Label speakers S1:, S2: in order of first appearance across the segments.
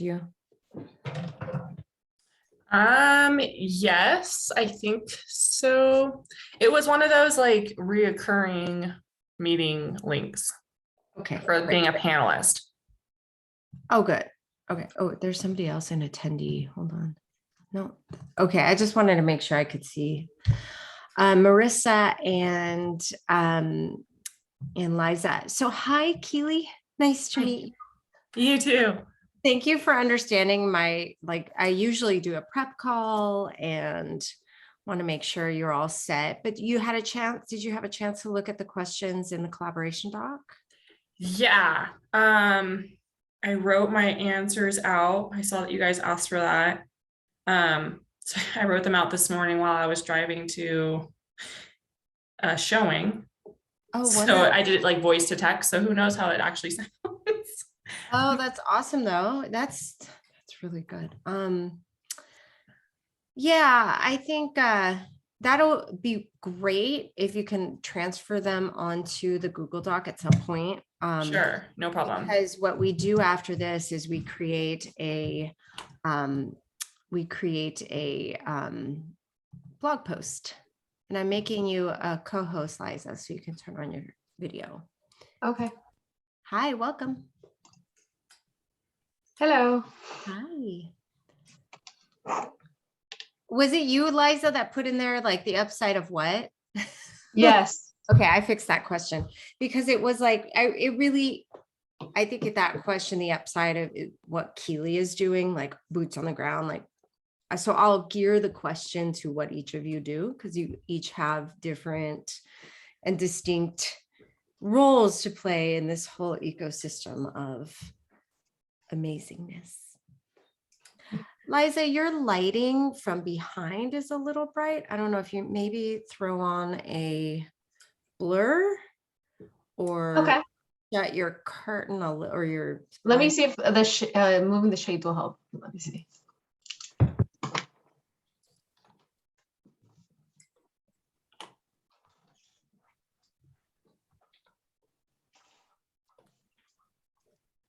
S1: you?
S2: Yes, I think so. It was one of those like reoccurring meeting links
S1: Okay.
S2: for being a panelist.
S1: Oh, good. Okay. Oh, there's somebody else in attendee. Hold on. No. Okay. I just wanted to make sure I could see. Marissa and Laiza. So hi, Kili. Nice to meet you.
S2: You too.
S1: Thank you for understanding my, I usually do a prep call and want to make sure you're all set, but you had a chance. Did you have a chance to look at the questions in the collaboration doc?
S2: Yeah. I wrote my answers out. I saw that you guys asked for that. So I wrote them out this morning while I was driving to a showing. Oh, so I did it like voice to text. So who knows how it actually sounds.
S1: Oh, that's awesome though. That's really good. Yeah, I think that'll be great if you can transfer them onto the Google Doc at some point.
S2: Sure, no problem.
S1: Because what we do after this is we create a blog post, and I'm making you a co-host, Liza, so you can turn on your video.
S3: Okay.
S1: Hi, welcome.
S3: Hello.
S1: Hi. Was it you, Liza, that put in there like the upside of what?
S3: Yes.
S1: Okay, I fixed that question because it was like, I think that question, the upside of what Kili is doing, like boots on the ground, like, so I'll gear the question to what each of you do, because you each have different and distinct roles to play in this whole ecosystem of amazingness. Liza, your lighting from behind is a little bright. I don't know if you maybe throw on a blur or
S3: okay.
S1: Shut your curtain a little, or your.
S3: Let me see if the moving the shades will help. Let me see.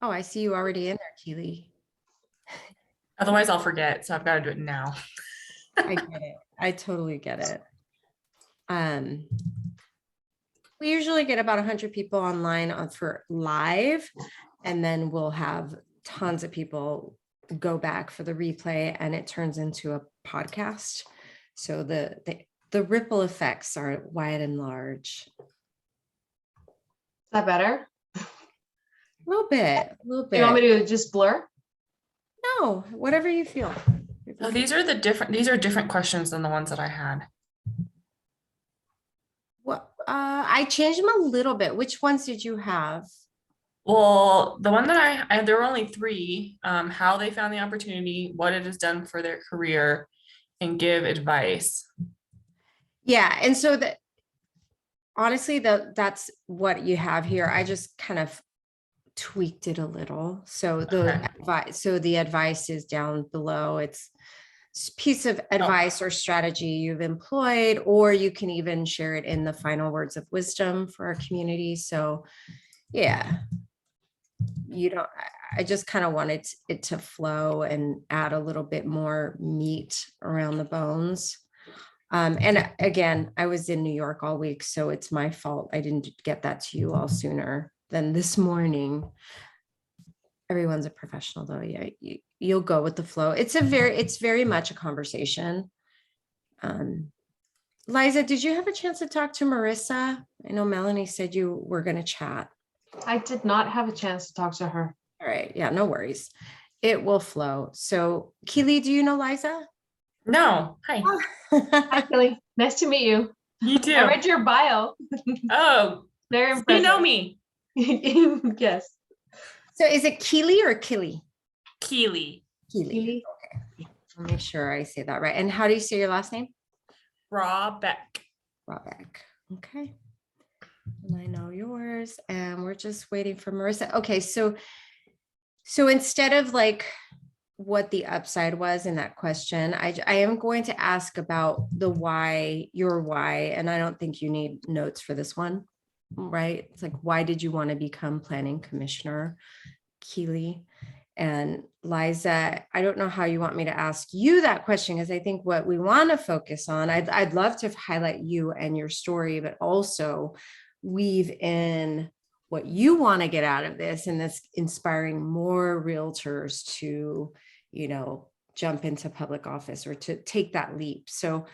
S1: Oh, I see you already in there, Kili.
S2: Otherwise I'll forget, so I've got to do it now.
S1: I get it. I totally get it. We usually get about 100 people online for live, and then we'll have tons of people go back for the replay, and it turns into a podcast. So the ripple effects are wide and large.
S3: Is that better?
S1: A little bit.
S3: You want me to just blur?
S1: No, whatever you feel.
S2: So these are different questions than the ones that I had.
S1: Well, I changed them a little bit. Which ones did you have?
S2: Well, the one that I there were only 3, how they found the opportunity, what it has done for their career, and give advice. Yeah.
S1: And so that honestly, that's what you have here. I just kind of tweaked it a little. So the advice is down below. It's a piece of advice or strategy you've employed, or you can even share it in the final words of wisdom for our community. So yeah, I just kind of wanted it to flow and add a little bit more meat around the bones. And again, I was in New York all week, so it's my fault I didn't get that to you all sooner than this morning. Everyone's a professional though. Yeah, you'll go with the flow. It's very much a conversation. Liza, did you have a chance to talk to Marissa? I know Melanie said you were going to chat.
S3: I did not have a chance to talk to her.
S1: All right. Yeah, no worries. It will flow. So Kili, do you know Liza?
S2: No. Hi.
S3: Hi, Kili. Nice to meet you.
S2: You too.
S3: I read your bio.
S2: Oh,
S3: very impressive.
S2: You know me.
S3: Yes.
S1: So is it Kili or Kili?
S2: Kili.
S1: Kili. Okay. I'll make sure I say that right. And how do you say your last name?
S2: Rahbeck.
S1: Rahbeck. Okay. And I know yours, and we're just waiting for Marissa. Okay. So instead of like what the upside was in that question, I am going to ask about the why, your why, and I don't think you need notes for this one, right? It's like, why did you want to become planning commissioner, Kili? And Liza, I don't know how you want me to ask you that question, because I think what we want to focus on, I'd love to highlight you and your story, but also weave in what you want to get out of this, and that's inspiring more realtors to, you know, jump into public office or to take that leap. So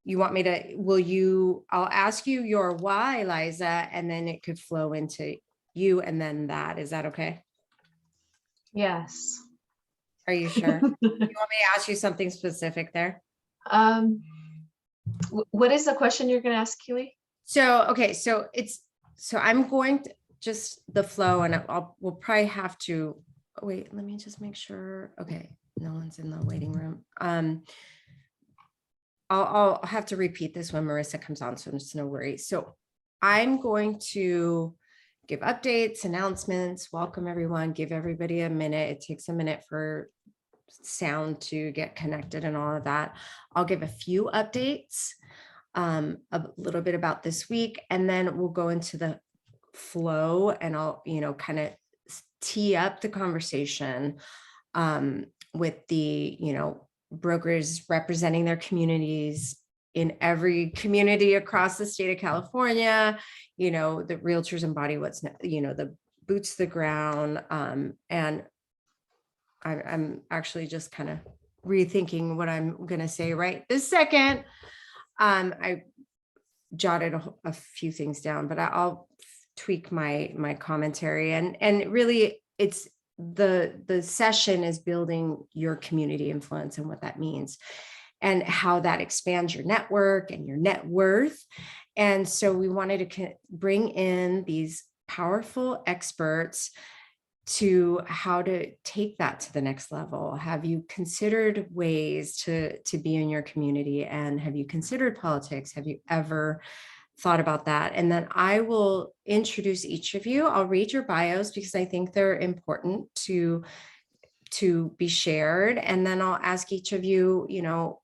S1: you want me to, I'll ask you your why, Liza, and then it could flow into you and then that. Is that okay?
S3: Yes.
S1: Are you sure? You want me to ask you something specific there?
S3: What is the question you're going to ask, Kili?
S1: So, okay, so I'm going to just the flow, and we'll probably have to, wait, let me just make sure. Okay, no one's in the waiting room. I'll have to repeat this when Marissa comes on, so it's no worry. So I'm going to give updates, announcements, welcome everyone, give everybody a minute. It takes a minute for sound to get connected and all of that. I'll give a few updates, a little bit about this week, and then we'll go into the flow, and I'll, you know, kind of tee up the conversation with the, you know, brokers representing their communities in every community across the state of California. You know, the realtors embody what's, you know, the boots to the ground. And I'm actually just kind of rethinking what I'm going to say right this second. I jotted a few things down, but I'll tweak my commentary, and really it's the session is building your community influence and what that means and how that expands your network and your net worth. And so we wanted to bring in these powerful experts to how to take that to the next level. Have you considered ways to be in your community, and have you considered politics? Have you ever thought about that? And then I will introduce each of you. I'll read your bios because I think they're important to be shared. And then I'll ask each of you, you know,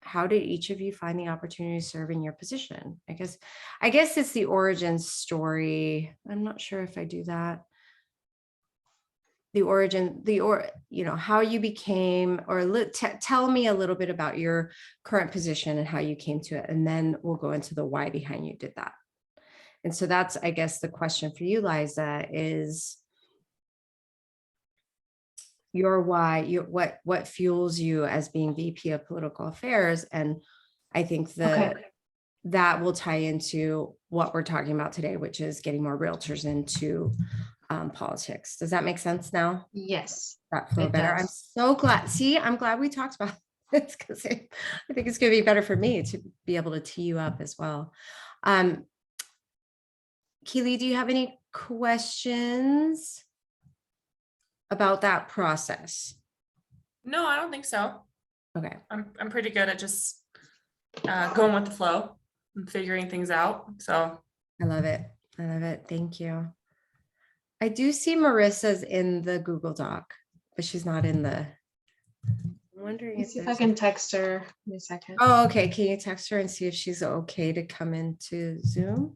S1: how did each of you find the opportunity to serve in your position? I guess it's the origin story. I'm not sure if I do that. The origin, you know, how you became, or tell me a little bit about your current position and how you came to it. And then we'll go into the why behind you did that. And so that's, I guess, the question for you, Liza, is your why, what fuels you as being VP of Political Affairs. And I think that will tie into what we're talking about today, which is getting more realtors into politics. Does that make sense now?
S3: Yes.
S1: That flow better. I'm so glad. See, I'm glad we talked about this, because I think it's going to be better for me to be able to tee you up as well. Kili, do you have any questions about that process?
S2: No, I don't think so.
S1: Okay.
S2: I'm pretty good at just going with the flow and figuring things out. So
S1: I love it. I love it. Thank you. I do see Marissa's in the Google Doc, but she's not in the, I'm wondering
S3: Let's see if I can text her in a second.
S1: Oh, okay. Can you text her and see if she's okay to come into Zoom?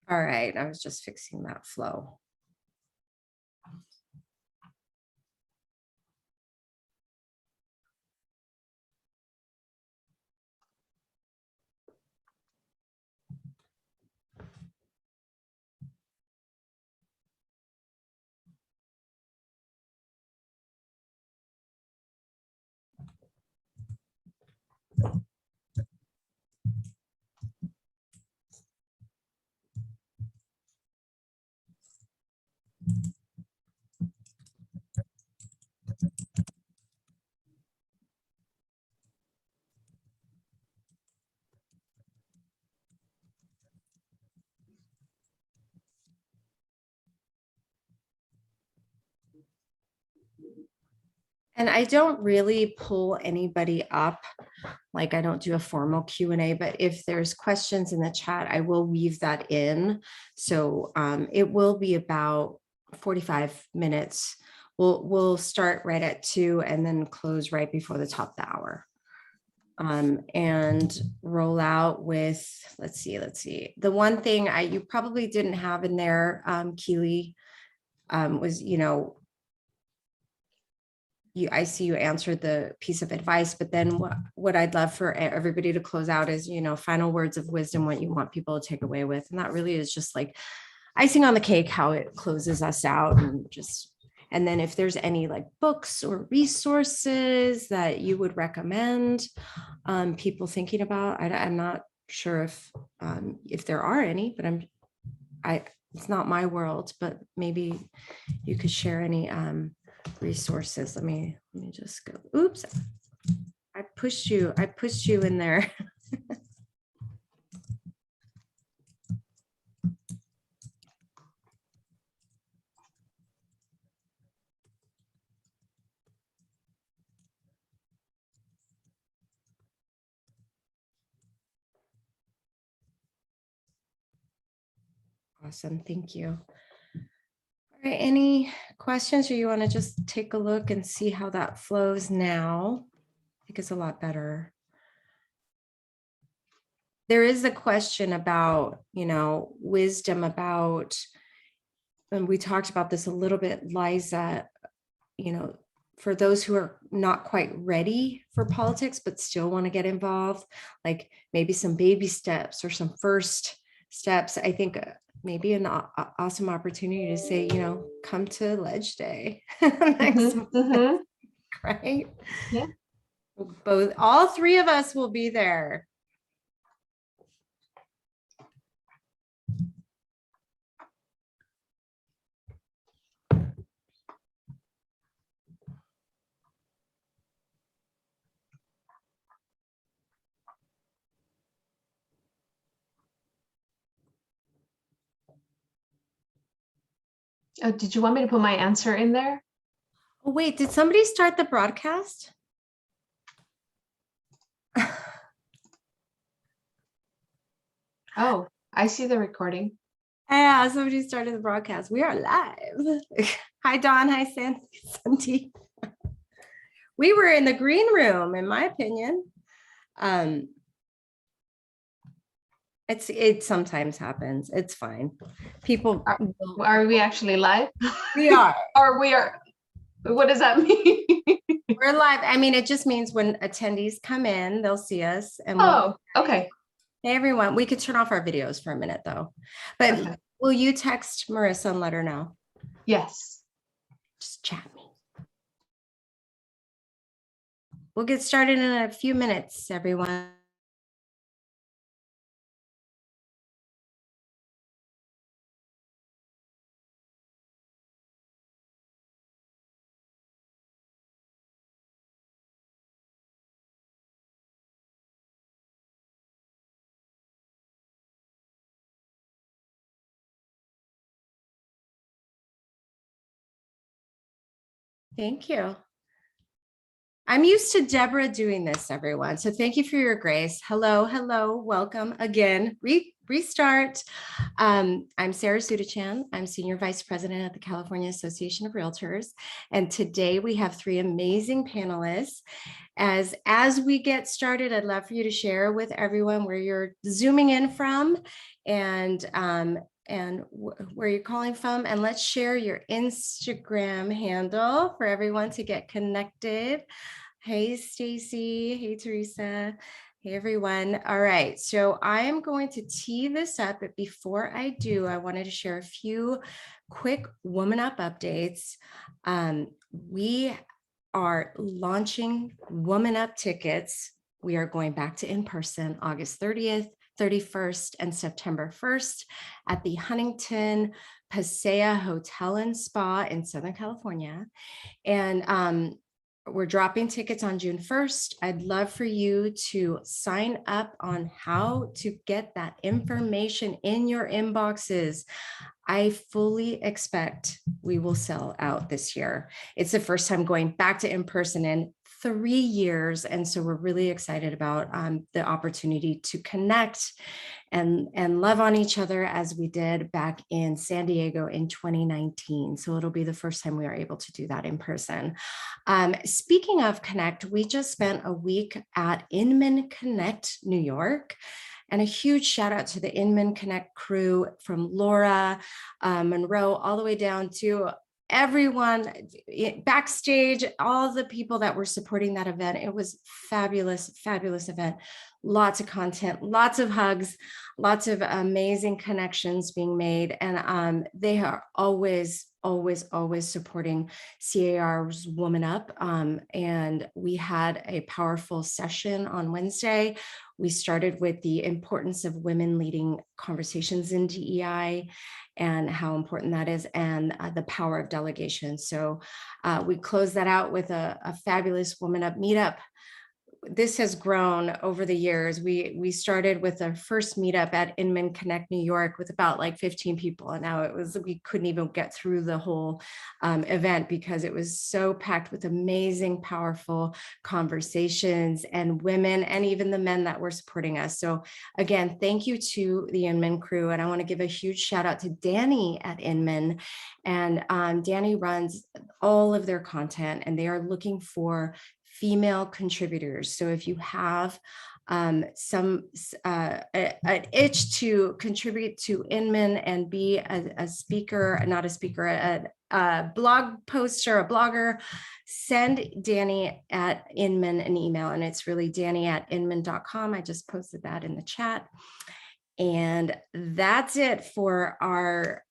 S1: All right, I was just fixing that flow. And I don't really pull anybody up. Like I don't do a formal Q&A, but if there's questions in the chat, I will weave that in. So it will be about 45 minutes. We'll start right at 2 and then close right before the top of the hour. And roll out with, let's see. The one thing you probably didn't have in there, Kili, was, I see you answered the piece of advice, but then what I'd love for everybody to close out is, final words of wisdom, what you want people to take away with. And that really is just like icing on the cake, how it closes us out. And then if there's any like books or resources that you would recommend people thinking about, I'm not sure if there are any, but it's not my world, but maybe you could share any resources. Let me just go. Oops, I pushed you in there. Awesome, thank you. All right, any questions, or you want to just take a look and see how that flows now? I think it's a lot better. There is a question about, wisdom about, and we talked about this a little bit, Laiza, for those who are not quite ready for politics, but still want to get involved, like maybe some baby steps or some first steps. I think maybe an awesome opportunity to say, come to Ledge Day next month, right?
S3: Yeah.
S1: All three of us will be there.
S3: Oh, did you want me to put my answer in there?
S1: Oh, wait, did somebody start the broadcast?
S3: Oh, I see the recording.
S1: Yeah, somebody started the broadcast. We are live. Hi, Dawn. Hi, Sandy. We were in the green room, in my opinion. It sometimes happens. It's fine. People
S3: Are we actually live?
S1: We are.
S3: Or we are. What does that mean?
S1: We're live. I mean, it just means when attendees come in, they'll see us. And
S3: Okay.
S1: Hey, everyone. We could turn off our videos for a minute, though. But
S3: Okay.
S1: Will you text Marissa and let her know?
S3: Yes.
S1: Just chat me. We'll get started in a few minutes, everyone. Thank you. I'm used to Deborah doing this, everyone. So thank you for your grace. Hello, welcome again. Restart. I'm Sara Sutachan. I'm Senior Vice President at the California Association of Realtors. And today we have three amazing panelists. As we get started, I'd love for you to share with everyone where you're zooming in from and where you're calling from. And let's share your Instagram handle for everyone to get connected. Hey, Stacy. Hey, Teresa. Hey, everyone. All right. So I am going to tee this up, but before I do, I wanted to share a few quick WomanUP updates. We are launching WomanUP tickets. We are going back to in-person August 30th, 31st, and September 1st at the Huntington Paseo Hotel and Spa in Southern California. And we're dropping tickets on June 1st. I'd love for you to sign up on how to get that information in your inboxes. I fully expect we will sell out this year. It's the first time going back to in-person in 3 years. And so we're really excited about the opportunity to connect and love on each other as we did back in San Diego in 2019. So it'll be the first time we are able to do that in person. Speaking of Connect, we just spent a week at Inman Connect, New York. And a huge shout out to the Inman Connect crew, from Laura, Monroe, all the way down to everyone backstage, all the people that were supporting that event. It was fabulous, fabulous event. Lots of content, lots of hugs, lots of amazing connections being made. And they are always supporting C.A.R's WomanUP. And we had a powerful session on Wednesday. We started with the importance of women leading conversations in DEI and how important that is, and the power of delegation. So we closed that out with a fabulous WomanUP meetup. This has grown over the years. We started with our first meetup at Inman Connect, New York, with about like 15 people. And now we couldn't even get through the whole event because it was so packed with amazing, powerful conversations and women, and even the men that were supporting us. So again, thank you to the Inman crew. And I want to give a huge shout out to Danny at Inman. And Danny runs all of their content, and they are looking for female contributors. So if you have an itch to contribute to Inman and be a speaker, not a speaker, a blog poster, a blogger, send Danny at Inman an email, and it's really danny@inman.com. I just posted that in the chat. And that's it for our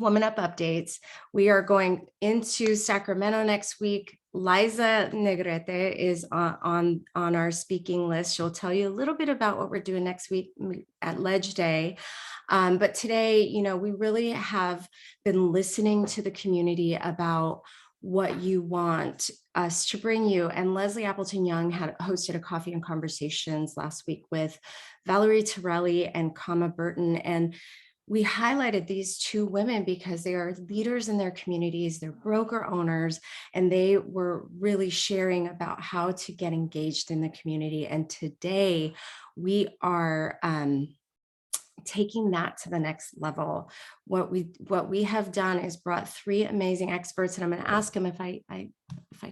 S1: WomanUP updates. We are going into Sacramento next week. Laiza Negrete is on our speaking list. She'll tell you a little bit about what we're doing next week at Ledge Day. But today, we really have been listening to the community about what you want us to bring you. And Leslie Appleton Young had hosted a coffee and conversations last week with Valerie Torelli and Kama Burton. And we highlighted these two women because they are leaders in their communities, they're broker owners, and they were really sharing about how to get engaged in the community. And today we are taking that to the next level. What we have done is brought 3 amazing experts, and I'm going to ask them if I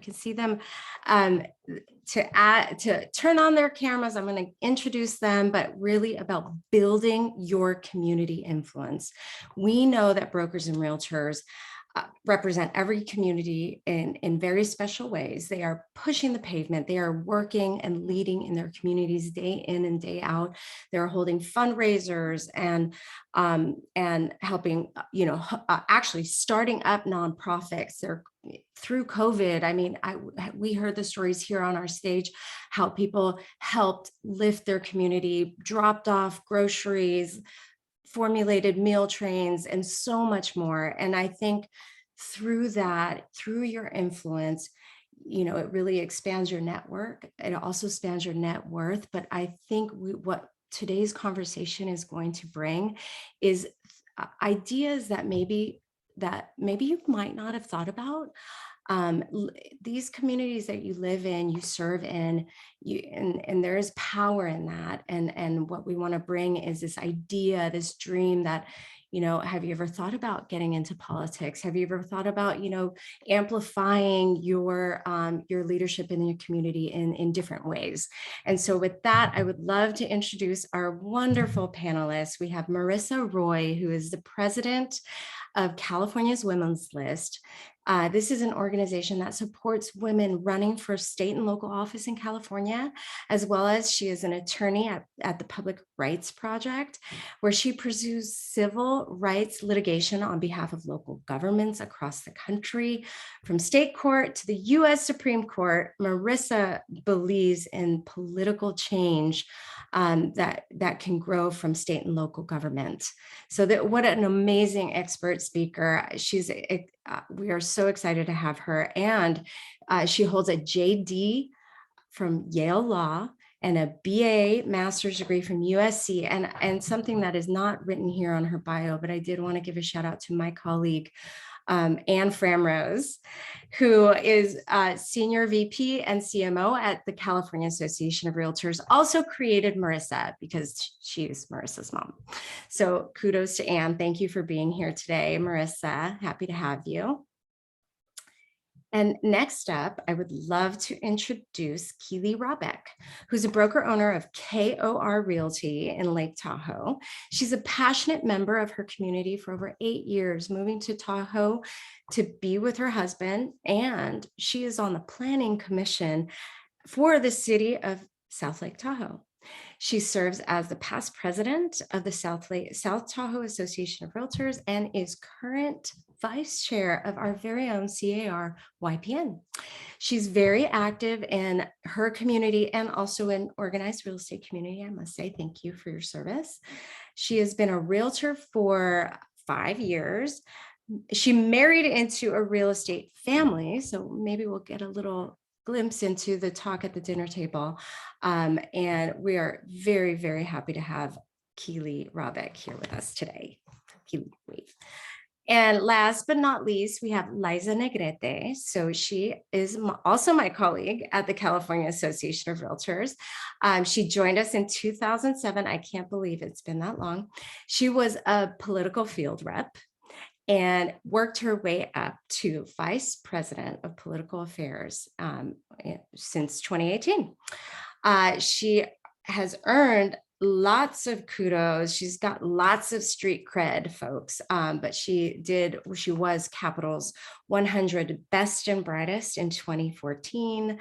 S1: can see them to turn on their cameras. I'm going to introduce them, but really about building your community influence. We know that brokers and realtors represent every community in very special ways. They are pushing the pavement. They are working and leading in their communities day in and day out. They're holding fundraisers and helping, actually starting up nonprofits. They're through COVID. I mean, we heard the stories here on our stage, how people helped lift their community, dropped off groceries, formulated meal trains, and so much more. And I think through that, through your influence, it really expands your network. It also expands your net worth. But I think what today's conversation is going to bring is ideas that maybe you might not have thought about. These communities that you live in, you serve in, and there is power in that. And what we want to bring is this idea, this dream that, have you ever thought about getting into politics? Have you ever thought about, amplifying your leadership in your community in different ways? And so with that, I would love to introduce our wonderful panelists. We have Marissa Roy, who is the president of California's Women's List. This is an organization that supports women running for state and local office in California, as well as she is an attorney at the Public Rights Project, where she pursues civil rights litigation on behalf of local governments across the country. From state court to the US Supreme Court, Marissa believes in political change that can grow from state and local government. So what an amazing expert speaker. We are so excited to have her. And she holds a JD from Yale Law and a BA master's degree from USC, and something that is not written here on her bio, but I did want to give a shout out to my colleague, Anne Framrose, who is Senior VP and CMO at the California Association of Realtors, also created Marissa because she's Marissa's mom. So kudos to Anne. Thank you for being here today, Marissa. Happy to have you. And next up, I would love to introduce Kili Rahbeck, who's a broker owner of C.A.R. Realty in Lake Tahoe. She's a passionate member of her community for over 8 years, moving to Tahoe to be with her husband. And she is on the planning commission for the city of South Lake Tahoe. She serves as the past president of the South Tahoe Association of Realtors and is current vice chair of our very own C.A.R. YPN. She's very active in her community and also in organized real estate community. I must say thank you for your service. She has been a realtor for 5 years. She married into a real estate family, so maybe we'll get a little glimpse into the talk at the dinner table. And we are very, very happy to have Kili Rahbeck here with us today. Kili, wave. And last but not least, we have Laiza Negrete. So she is also my colleague at the California Association of Realtors. She joined us in 2007. I can't believe it's been that long. She was a political field rep and worked her way up to vice president of political affairs since 2018. She has earned lots of kudos. She's got lots of street cred, folks, but she was Capital's 100 Best and Brightest in 2014.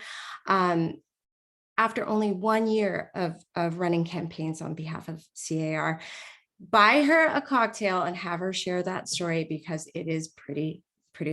S1: After only 1 year of running campaigns on behalf of C.A.R. Buy her a cocktail and have her share that story because it is pretty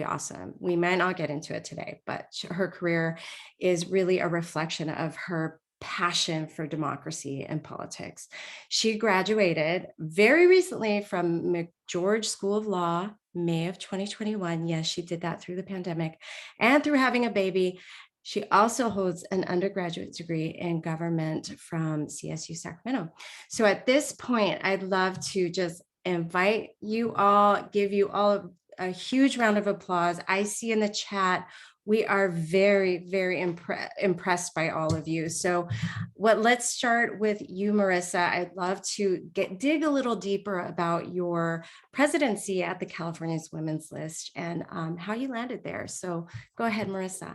S1: awesome. We might not get into it today, but her career is really a reflection of her passion for democracy and politics. She graduated very recently from McGeorge School of Law, May of 2021. Yes, she did that through the pandemic and through having a baby. She also holds an undergraduate degree in government from CSU Sacramento. So at this point, I'd love to just invite you all, give you all a huge round of applause. I see in the chat, we are very, very impressed by all of you. So let's start with you, Marissa. I'd love to dig a little deeper about your presidency at the California's Women's List and how you landed there. So go ahead, Marissa.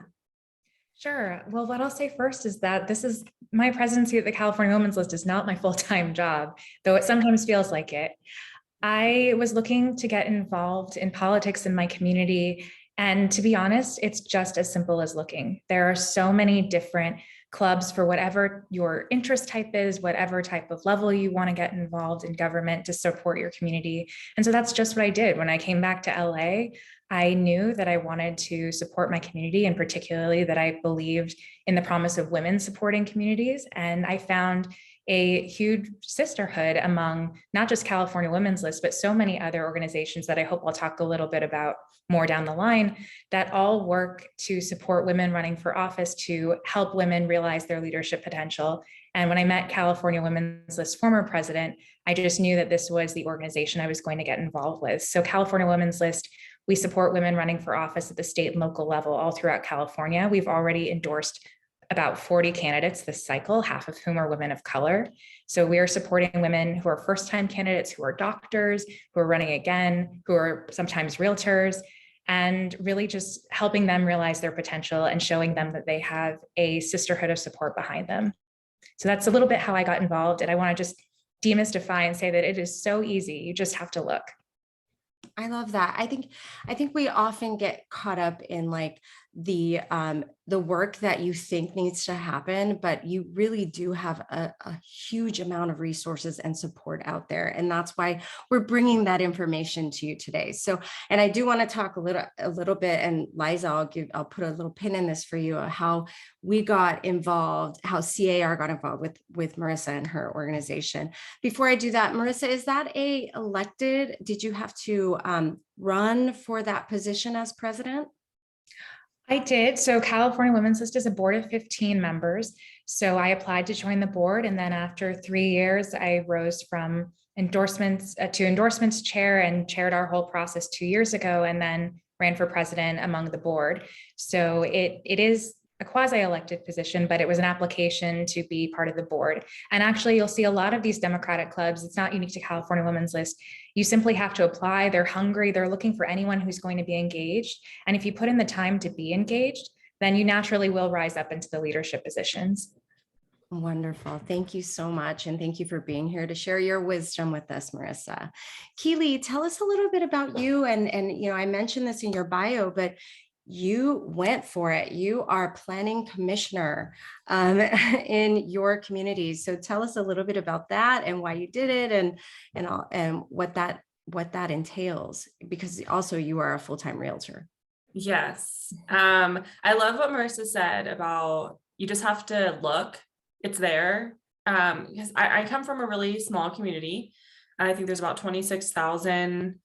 S4: Sure. Well, what I'll say first is that this is my presidency at the California Women's List is not my full-time job, though it sometimes feels like it. I was looking to get involved in politics in my community. And to be honest, it's just as simple as looking. There are so many different clubs for whatever your interest type is, whatever type of level you want to get involved in government to support your community. And so that's just what I did. When I came back to LA, I knew that I wanted to support my community, and particularly that I believed in the promise of women supporting communities. And I found a huge sisterhood among not just California Women's List, but so many other organizations that I hope I'll talk a little bit about more down the line that all work to support women running for office, to help women realize their leadership potential. And when I met California Women's List former president, I just knew that this was the organization I was going to get involved with. So California Women's List, we support women running for office at the state and local level all throughout California. We've already endorsed about 40 candidates this cycle, half of whom are women of color. So we are supporting women who are first-time candidates, who are doctors, who are running again, who are sometimes realtors, and really just helping them realize their potential and showing them that they have a sisterhood of support behind them. So that's a little bit how I got involved. And I want to just demystify and say that it is so easy. You just have to look.
S1: I love that. I think we often get caught up in like the work that you think needs to happen, but you really do have a huge amount of resources and support out there. And that's why we're bringing that information to you today. So, and I do want to talk a little bit, and Liza, I'll put a little pin in this for you, how we got involved, how C.A.R. got involved with Marissa and her organization. Before I do that, Marissa, is that did you have to run for that position as president?
S4: I did. So California Women's List is a board of 15 members. So I applied to join the board. And then after 3 years, I rose from endorsements to endorsements chair and chaired our whole process 2 years ago, and then ran for president among the board. So it is a quasi-elected position, but it was an application to be part of the board. And actually, you'll see a lot of these Democratic clubs. It's not unique to California Women's List. You simply have to apply. They're hungry. They're looking for anyone who's going to be engaged. And if you put in the time to be engaged, then you naturally will rise up into the leadership positions.
S1: Wonderful. Thank you so much. And thank you for being here to share your wisdom with us, Marissa. Kili, tell us a little bit about you. And you know, I mentioned this in your bio, but you went for it. You are planning commissioner in your community. So tell us a little bit about that and why you did it, and what that entails, because also you are a full-time realtor.
S2: Yes. I love what Marissa said about you just have to look, it's there. Because I come from a really small community. I think there's about 26,000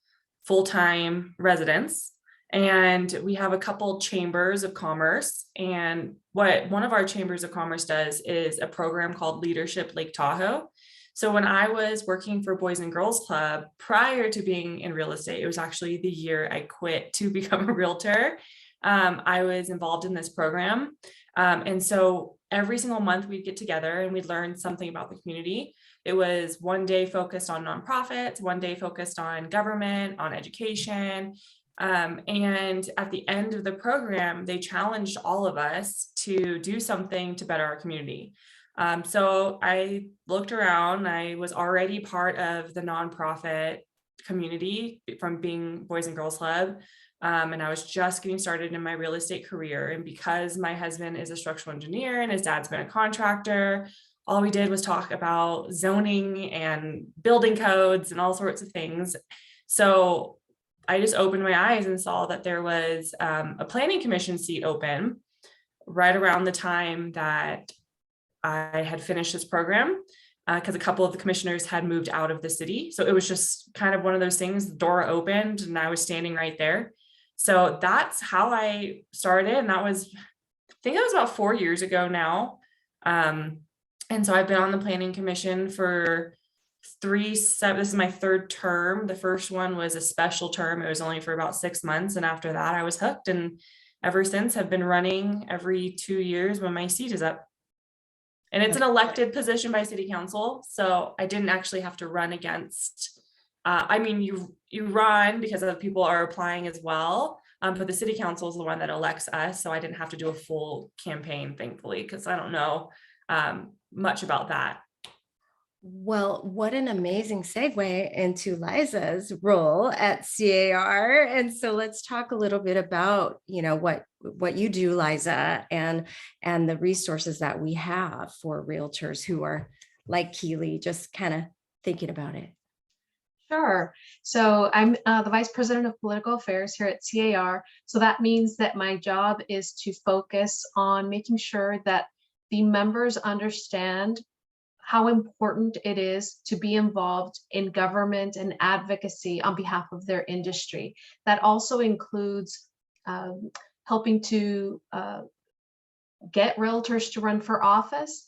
S2: full-time residents. And we have a couple chambers of commerce. And what one of our chambers of commerce does is a program called Leadership Lake Tahoe. So when I was working for Boys and Girls Club prior to being in real estate, it was actually the year I quit to become a realtor. I was involved in this program. And so every single month we'd get together and we'd learn something about the community. It was one day focused on nonprofits, one day focused on government, on education. And at the end of the program, they challenged all of us to do something to better our community. So I looked around. I was already part of the nonprofit community from being Boys and Girls Club. And I was just getting started in my real estate career. And because my husband is a structural engineer and his dad's been a contractor, all we did was talk about zoning and building codes and all sorts of things. So I just opened my eyes and saw that there was a planning commission seat open right around the time that I had finished this program, because a couple of the commissioners had moved out of the city. So it was just kind of one of those things, the door opened and I was standing right there. So that's how I started. And that was, I think it was about 4 years ago now. And so I've been on the planning commission for this is my third term. The first one was a special term. It was only for about 6 months. And after that, I was hooked. And ever since have been running every 2 years when my seat is up. And it's an elected position by city council. So I didn't actually have to run against, I mean, you run because other people are applying as well. But the city council is the one that elects us. So I didn't have to do a full campaign, thankfully, because I don't know much about that.
S1: Well, what an amazing segue into Liza's role at C.A.R. And so let's talk a little bit about, you know, what you do, Liza, and the resources that we have for realtors who are like Kili, just kind of thinking about it.
S3: Sure. So I'm the Vice President of Political Affairs here at C.A.R. So that means that my job is to focus on making sure that the members understand how important it is to be involved in government and advocacy on behalf of their industry. That also includes helping to get realtors to run for office,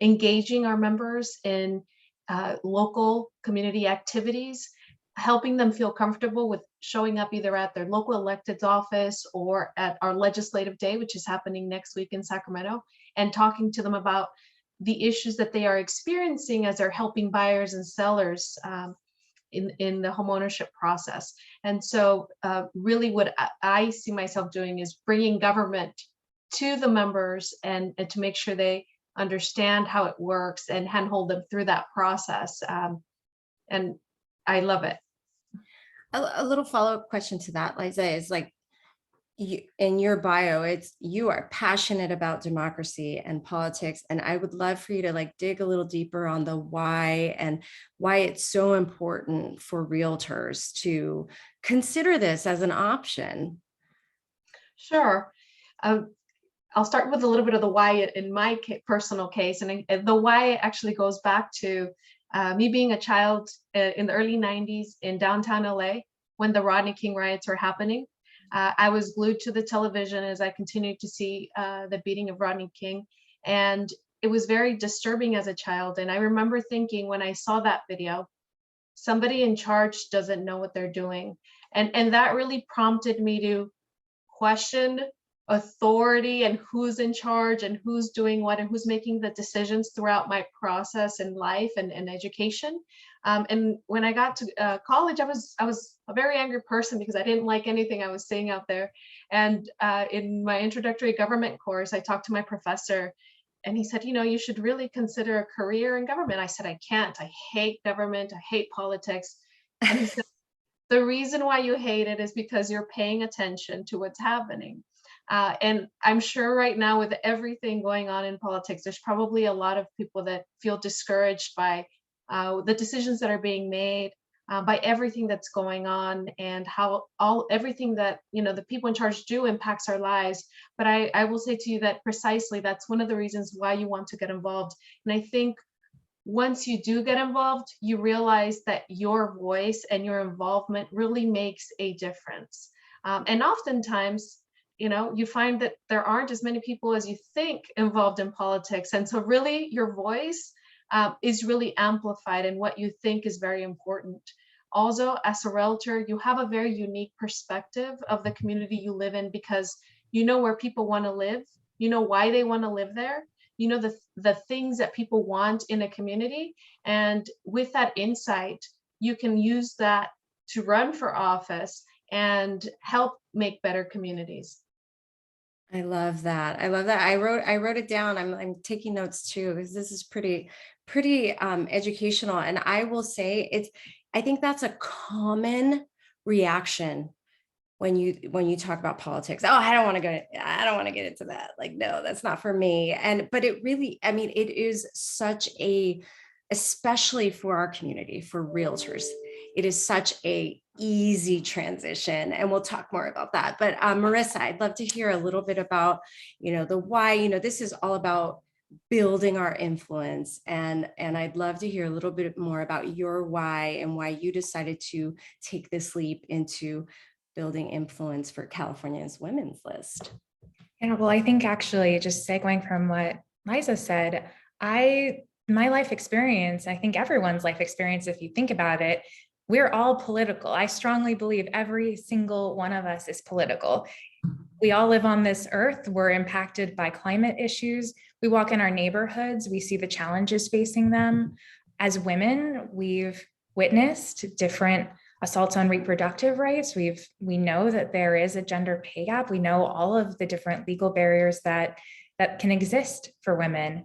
S3: engaging our members in local community activities, helping them feel comfortable with showing up either at their local elected's office or at our legislative day, which is happening next week in Sacramento, and talking to them about the issues that they are experiencing as they're helping buyers and sellers in the homeownership process. And so really what I see myself doing is bringing government to the members and to make sure they understand how it works and handhold them through that process. And I love it.
S1: A little follow-up question to that, Liza, is like, you, in your bio, you are passionate about democracy and politics. And I would love for you to like dig a little deeper on the why and why it's so important for realtors to consider this as an option.
S3: Sure. I'll start with a little bit of the why in my personal case. And the why actually goes back to me being a child in the early 90s in downtown LA when the Rodney King riots were happening. I was glued to the television as I continued to see the beating of Rodney King. And it was very disturbing as a child. And I remember thinking when I saw that video, somebody in charge doesn't know what they're doing. And that really prompted me to question authority and who's in charge and who's doing what and who's making the decisions throughout my process in life and education. And when I got to college, I was a very angry person because I didn't like anything I was seeing out there. And in my introductory government course, I talked to my professor and he said, you know, you should really consider a career in government. I said, I can't. I hate government. I hate politics. And he said, the reason why you hate it is because you're paying attention to what's happening. And I'm sure right now with everything going on in politics, there's probably a lot of people that feel discouraged by the decisions that are being made, by everything that's going on and how everything that, you know, the people in charge do impacts our lives. But I will say to you that precisely that's one of the reasons why you want to get involved. And I think once you do get involved, you realize that your voice and your involvement really makes a difference. And oftentimes, you know, you find that there aren't as many people as you think involved in politics. And so really your voice is really amplified in what you think is very important. Also, as a realtor, you have a very unique perspective of the community you live in because you know where people want to live, you know why they want to live there, you know the things that people want in a community. And with that insight, you can use that to run for office and help make better communities.
S1: I love that. I love that. I wrote it down. I'm taking notes too, because this is pretty educational. And I will say I think that's a common reaction when you talk about politics. Oh, I don't want to get into that. Like, no, that's not for me. But it really, I mean, it is such especially for our community, for realtors, it is such a easy transition. And we'll talk more about that. But Marissa, I'd love to hear a little bit about, you know, the why. You know, this is all about building our influence. And I'd love to hear a little bit more about your why and why you decided to take this leap into building influence for California's women's list.
S4: Yeah, well, I think actually just segueing from what Liza said, my life experience, I think everyone's life experience, if you think about it, we're all political. I strongly believe every single one of us is political. We all live on this earth. We're impacted by climate issues. We walk in our neighborhoods. We see the challenges facing them. As women, we've witnessed different assaults on reproductive rights. We know that there is a gender pay gap. We know all of the different legal barriers that can exist for women.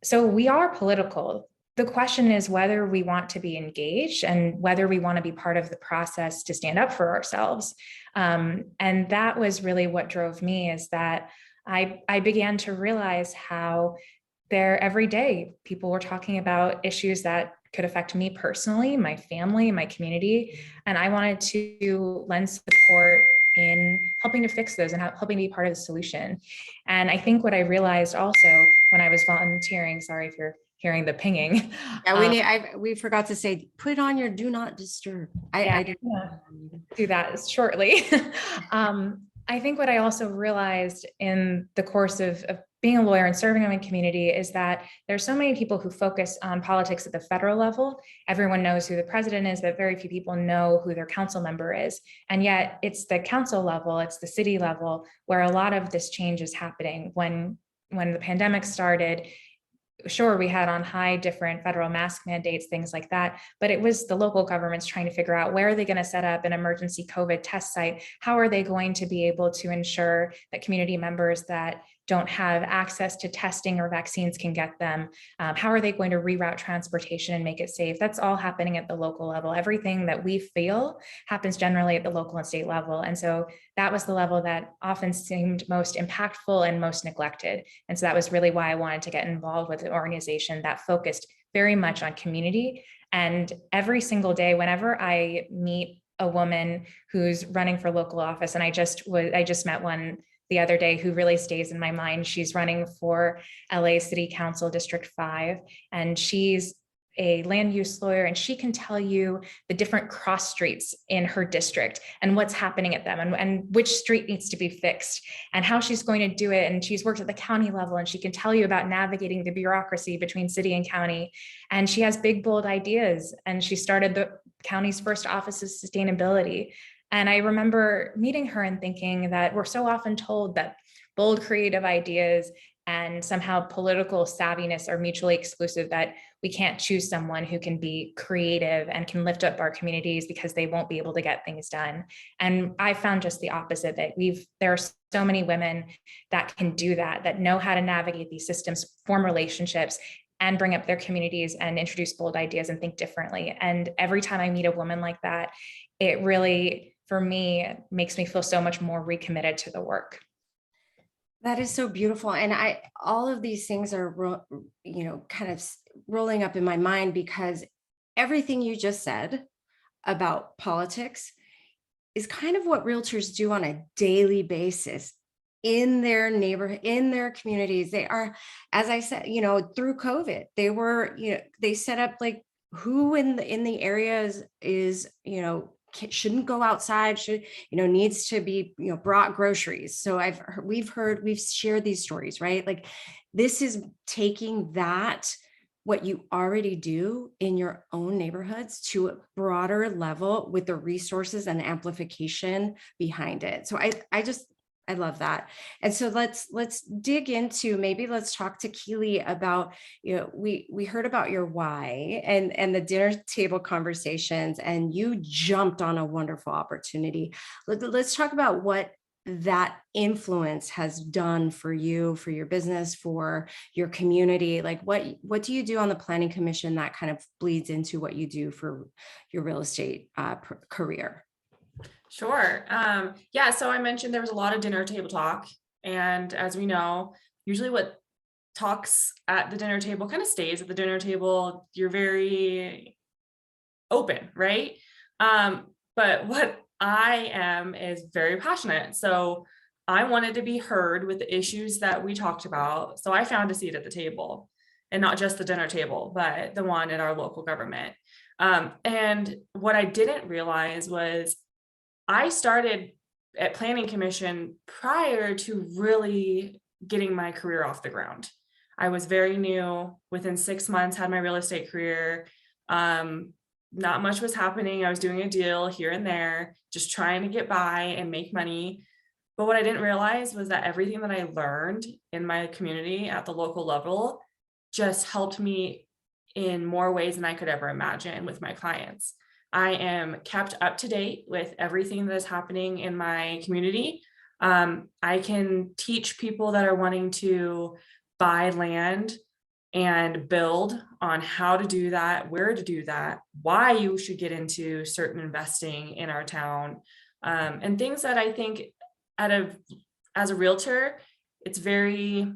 S4: So we are political. The question is whether we want to be engaged and whether we want to be part of the process to stand up for ourselves. And that was really what drove me, is that I began to realize how every day people were talking about issues that could affect me personally, my family, my community. And I wanted to lend support in helping to fix those and helping to be part of the solution. And I think what I realized also when I was volunteering, sorry if you're hearing the pinging.
S1: Yeah, we forgot to say, put on your do not disturb. I didn't
S4: do that shortly. I think what I also realized in the course of being a lawyer and serving in my community is that there's so many people who focus on politics at the federal level. Everyone knows who the president is, but very few people know who their council member is. And yet it's the council level, it's the city level where a lot of this change is happening. When the pandemic started, sure, we had on high different federal mask mandates, things like that, but it was the local governments trying to figure out where are they going to set up an emergency COVID test site? How are they going to be able to ensure that community members that don't have access to testing or vaccines can get them? How are they going to reroute transportation and make it safe? That's all happening at the local level. Everything that we feel happens generally at the local and state level. And so that was the level that often seemed most impactful and most neglected. And so that was really why I wanted to get involved with an organization that focused very much on community. And every single day, whenever I meet a woman who's running for local office, and I just met one the other day who really stays in my mind. She's running for LA City Council District 5, and she's a land use lawyer, and she can tell you the different cross streets in her district and what's happening at them, and which street needs to be fixed and how she's going to do it. And she's worked at the county level, and she can tell you about navigating the bureaucracy between city and county. And she has big, bold ideas. And she started the county's first Office of Sustainability. And I remember meeting her and thinking that we're so often told that bold, creative ideas and somehow political savviness are mutually exclusive, that we can't choose someone who can be creative and can lift up our communities because they won't be able to get things done. And I found just the opposite, that there are so many women that can do that know how to navigate these systems, form relationships, and bring up their communities and introduce bold ideas and think differently. And every time I meet a woman like that, it really, for me, makes me feel so much more recommitted to the work.
S1: That is so beautiful. And all of these things are, kind of rolling up in my mind, because everything you just said about politics is kind of what realtors do on a daily basis in their neighborhood, in their communities. They are, as I said, through COVID, they were, they set up like who in the areas is, shouldn't go outside, needs to be, brought groceries. So we've shared these stories, right? Like, this is taking what you already do in your own neighborhoods to a broader level with the resources and amplification behind it. So I love that. And so let's dig into, maybe let's talk to Kili about, we heard about your why and the dinner table conversations, and you jumped on a wonderful opportunity. Let's talk about what that influence has done for you, for your business, for your community. Like, what do you do on the planning commission that kind of bleeds into what you do for your real estate career?
S2: Sure. Yeah, so I mentioned there was a lot of dinner table talk. And as we know, usually what talks at the dinner table kind of stays at the dinner table. You're very open, right? But what I am is very passionate. So I wanted to be heard with the issues that we talked about. So I found a seat at the table, and not just the dinner table, but the one in our local government. And what I didn't realize was I started at Planning Commission prior to really getting my career off the ground. I was very new. Within 6 months, had my real estate career. Not much was happening. I was doing a deal here and there, just trying to get by and make money. But what I didn't realize was that everything that I learned in my community at the local level just helped me in more ways than I could ever imagine with my clients. I am kept up to date with everything that is happening in my community. I can teach people that are wanting to buy land and build on how to do that, where to do that, why you should get into certain investing in our town, and things that I think as a realtor, it's very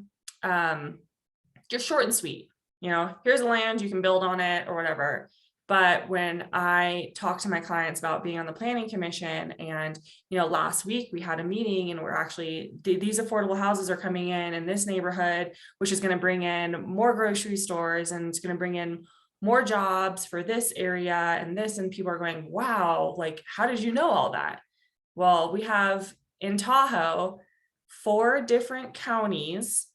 S2: just short and sweet. Here's the land, you can build on it or whatever. But when I talk to my clients about being on the Planning Commission, and last week we had a meeting, and we're actually, these affordable houses are coming in this neighborhood, which is going to bring in more grocery stores, and it's going to bring in more jobs for this area and this, and people are going, wow, like, how did you know all that? Well, we have in Tahoe 4 different counties,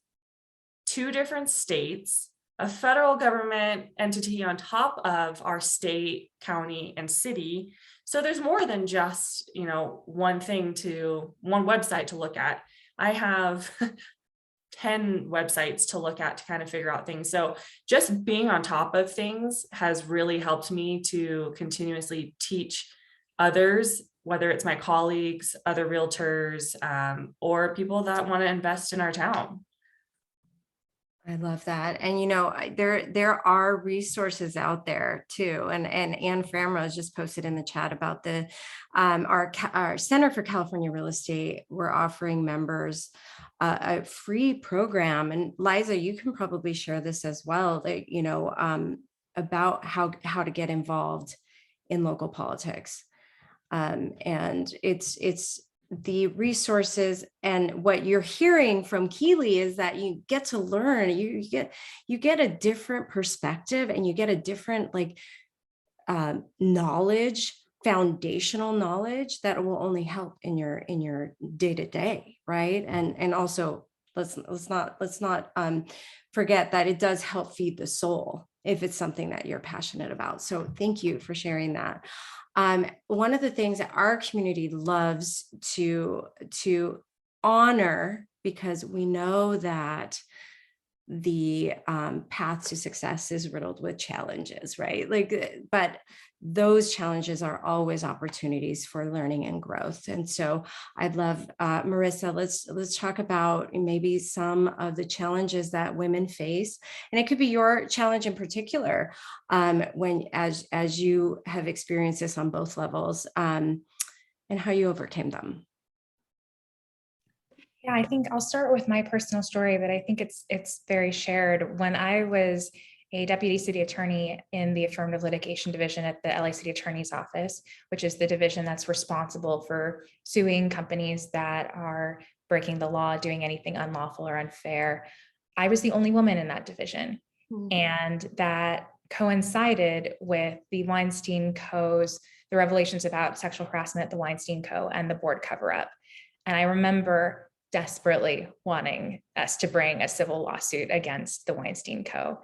S2: 2 different states, a federal government entity on top of our state, county, and city. So there's more than just, one website to look at. I have 10 websites to look at to kind of figure out things. So just being on top of things has really helped me to continuously teach others whether it's my colleagues, other realtors, or people that want to invest in our town.
S1: I love that. And there are resources out there too. And Anne Framrose just posted in the chat about the our Center for California Real Estate. We're offering members a free program. And Laiza, you can probably share this as well, that, about how to get involved in local politics. And it's the resources, and what you're hearing from Kili is that you get to learn, you get a different perspective, and you get a different knowledge, foundational knowledge that will only help in your day-to-day, right? And also let's not forget that it does help feed the soul if it's something that you're passionate about. So thank you for sharing that. One of the things that our community loves to honor, because we know that the path to success is riddled with challenges, right? But those challenges are always opportunities for learning and growth. And so I'd love, Marissa, let's talk about maybe some of the challenges that women face. And it could be your challenge in particular, as you have experienced this on both levels, and how you overcame them.
S4: Yeah, I think I'll start with my personal story, but I think it's very shared. When I was a deputy city attorney in the affirmative litigation division at the LA City Attorney's Office, which is the division that's responsible for suing companies that are breaking the law, doing anything unlawful or unfair, I was the only woman in that division. And that coincided with the Weinstein Co's, the revelations about sexual harassment at the Weinstein Co. and the board cover-up. And I remember desperately wanting us to bring a civil lawsuit against the Weinstein Co.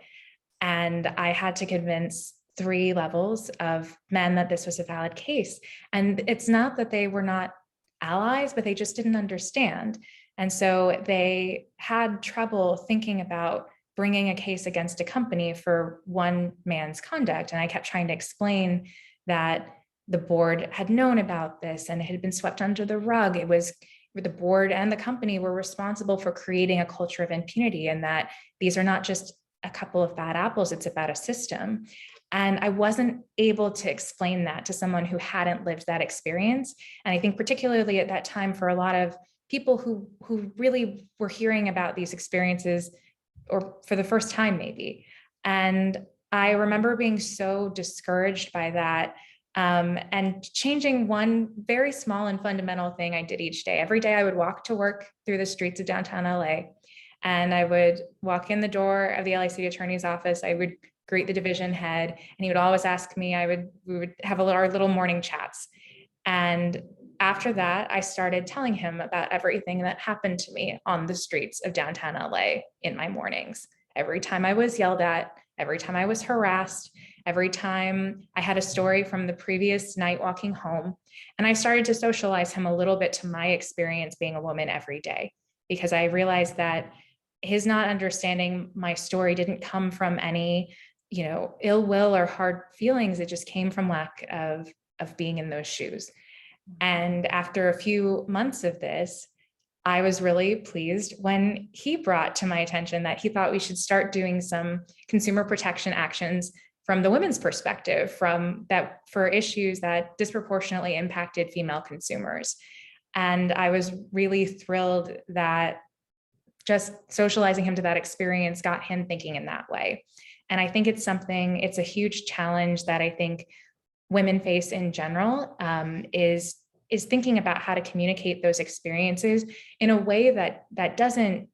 S4: And I had to convince 3 levels of men that this was a valid case. And it's not that they were not allies, but they just didn't understand. And so they had trouble thinking about bringing a case against a company for one man's conduct. And I kept trying to explain that the board had known about this and it had been swept under the rug. It was the board and the company were responsible for creating a culture of impunity, and that these are not just a couple of bad apples, it's about a system. And I wasn't able to explain that to someone who hadn't lived that experience. And I think particularly at that time, for a lot of people who really were hearing about these experiences, or for the first time maybe. And I remember being so discouraged by that, and changing one very small and fundamental thing I did each day. Every day I would walk to work through the streets of downtown LA, and I would walk in the door of the LA City Attorney's Office. I would greet the division head, and he would always ask me, we would have our little morning chats. And after that, I started telling him about everything that happened to me on the streets of downtown LA in my mornings. Every time I was yelled at, every time I was harassed, every time I had a story from the previous night walking home. And I started to socialize him a little bit to my experience being a woman every day, because I realized that his not understanding my story didn't come from any, ill will or hard feelings. It just came from lack of being in those shoes. And after a few months of this, I was really pleased when he brought to my attention that he thought we should start doing some consumer protection actions from the women's perspective, for issues that disproportionately impacted female consumers. And I was really thrilled that just socializing him to that experience got him thinking in that way. And I think it's a huge challenge that I think women face in general, is thinking about how to communicate those experiences in a way that doesn't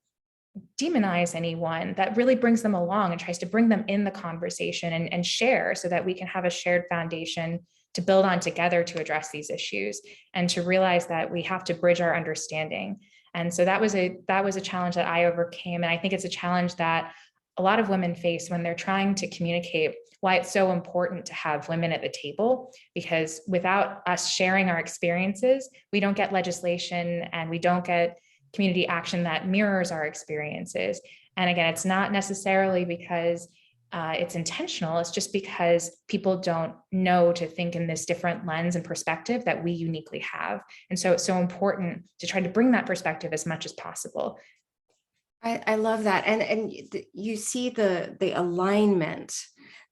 S4: demonize anyone, that really brings them along and tries to bring them in the conversation and share, so that we can have a shared foundation to build on together to address these issues, and to realize that we have to bridge our understanding. And so that was a challenge that I overcame. And I think it's a challenge that a lot of women face when they're trying to communicate why it's so important to have women at the table, because without us sharing our experiences, we don't get legislation and we don't get community action that mirrors our experiences. And again, it's not necessarily because it's intentional. It's just because people don't know to think in this different lens and perspective that we uniquely have. And so it's so important to try to bring that perspective as much as possible.
S1: I love that. And you see the alignment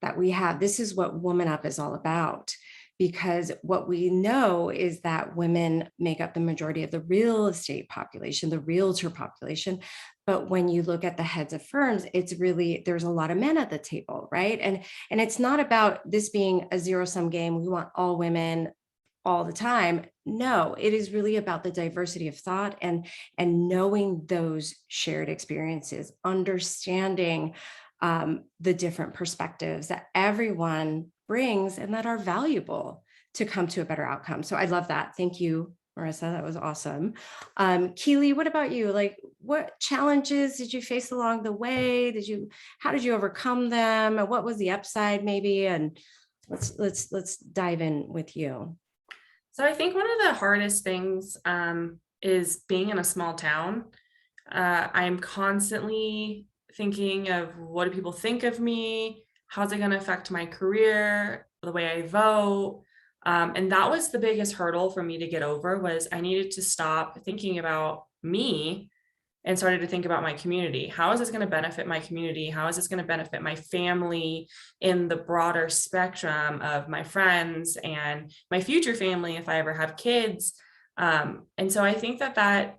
S1: that we have. This is what WomanUP is all about, because what we know is that women make up the majority of the real estate population, the realtor population. But when you look at the heads of firms, it's really, there's a lot of men at the table, right? And it's not about this being a zero-sum game. We want all women all the time. No, it is really about the diversity of thought and knowing those shared experiences, understanding the different perspectives that everyone brings and that are valuable to come to a better outcome. So I love that. Thank you, Marissa. That was awesome. Kili, what about you? Like, what challenges did you face along the way? How did you overcome them? And what was the upside maybe? And let's dive in with you.
S2: So I think one of the hardest things is being in a small town. I'm constantly thinking of, what do people think of me? How's it going to affect my career, the way I vote? And that was the biggest hurdle for me to get over, was I needed to stop thinking about me and started to think about my community. How is this going to benefit my community? How is this going to benefit my family in the broader spectrum of my friends and my future family if I ever have kids? And so I think that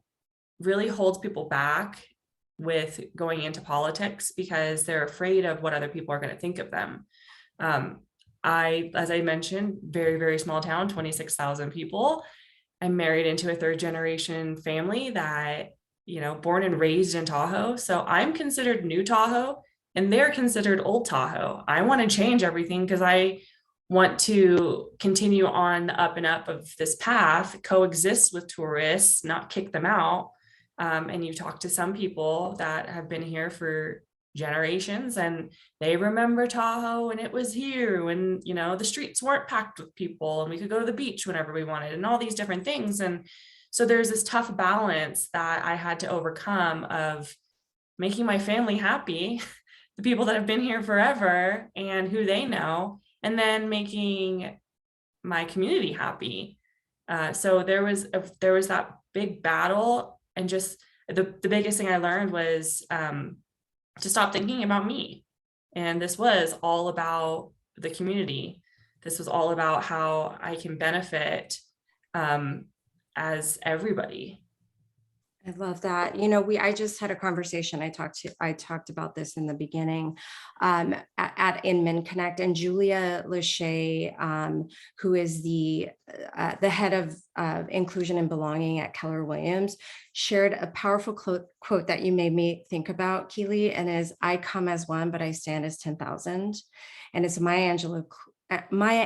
S2: really holds people back with going into politics, because they're afraid of what other people are going to think of them. As I mentioned, very, very small town, 26,000 people. I'm married into a third generation family that, born and raised in Tahoe. So I'm considered new Tahoe and they're considered old Tahoe. I want to change everything because I want to continue on the up and up of this path, coexist with tourists, not kick them out. And you talk to some people that have been here for generations and they remember Tahoe and it was here when, the streets weren't packed with people and we could go to the beach whenever we wanted and all these different things. And so there's this tough balance that I had to overcome of making my family happy, the people that have been here forever and who they know, and then making my community happy. So there was that big battle, and just the biggest thing I learned was to stop thinking about me. And this was all about the community. This was all about how I can benefit as everybody.
S1: I love that. I just had a conversation. I talked about this in the beginning at Inman Connect, and Julia Lachey, who is the head of inclusion and belonging at Keller Williams, shared a powerful quote that you made me think about, Kili, and is, "I come as one, but I stand as 10,000." And it's Maya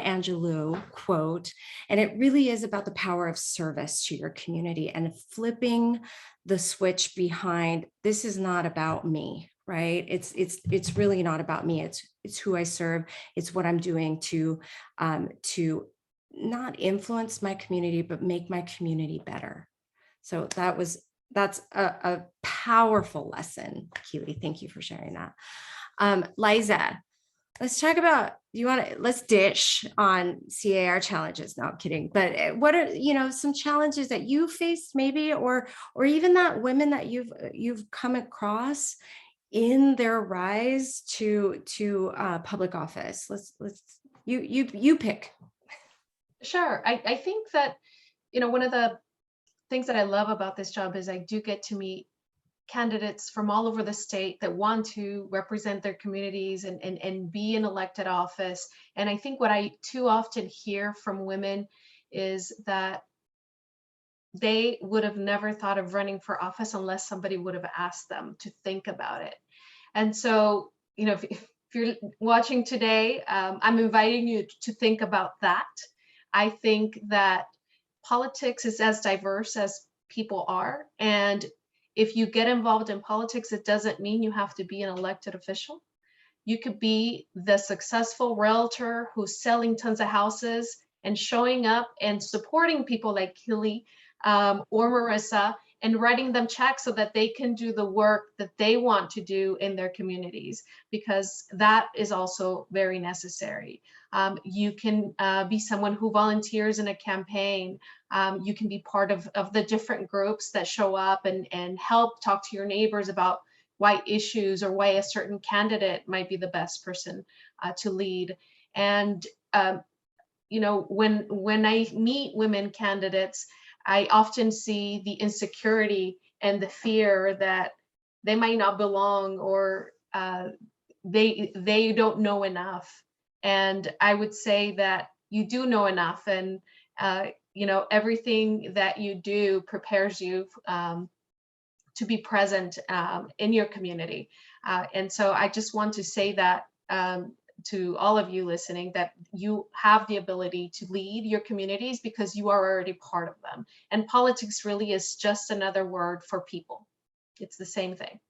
S1: Angelou quote, and it really is about the power of service to your community and flipping the switch behind, this is not about me, right? It's really not about me. It's who I serve. It's what I'm doing to not influence my community, but make my community better. So that's a powerful lesson, Kili. Thank you for sharing that. Laiza, let's talk about, let's dish on C.A.R. challenges. No, I'm kidding. But what are, some challenges that you faced maybe, or even that women that you've come across in their rise to public office? You pick.
S3: Sure. I think that, one of the things that I love about this job is I do get to meet candidates from all over the state that want to represent their communities and be in elected office. And I think what I too often hear from women is that they would have never thought of running for office unless somebody would have asked them to think about it. And so, if you're watching today, I'm inviting you to think about that. I think that politics is as diverse as people are. And if you get involved in politics, it doesn't mean you have to be an elected official. You could be the successful realtor who's selling tons of houses and showing up and supporting people like Kili or Marissa and writing them checks so that they can do the work that they want to do in their communities, because that is also very necessary. You can be someone who volunteers in a campaign. You can be part of the different groups that show up and help talk to your neighbors about why issues or why a certain candidate might be the best person to lead. And you know, when I meet women candidates, I often see the insecurity and the fear that they might not belong, or they don't know enough. And I would say that you do know enough, and you know, everything that you do prepares you to be present in your community. And so I just want to say that to all of you listening, that you have the ability to lead your communities because you are already part of them. And politics really is just another word for people. It's the same thing.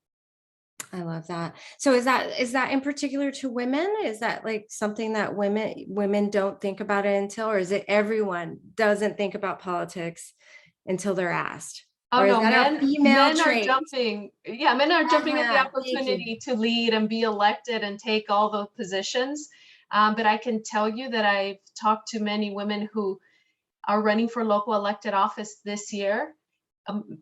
S1: I love that. So is that in particular to women? Is that like something that women don't think about it until, or is it everyone doesn't think about politics until they're asked?
S3: Oh
S1: Or is
S3: no,
S1: that a female
S3: men
S1: trait?
S3: are jumping. Yeah, men are jumping at the
S1: Thank you.
S3: opportunity to lead and be elected and take all the positions. But I can tell you that I've talked to many women who are running for local elected office this year.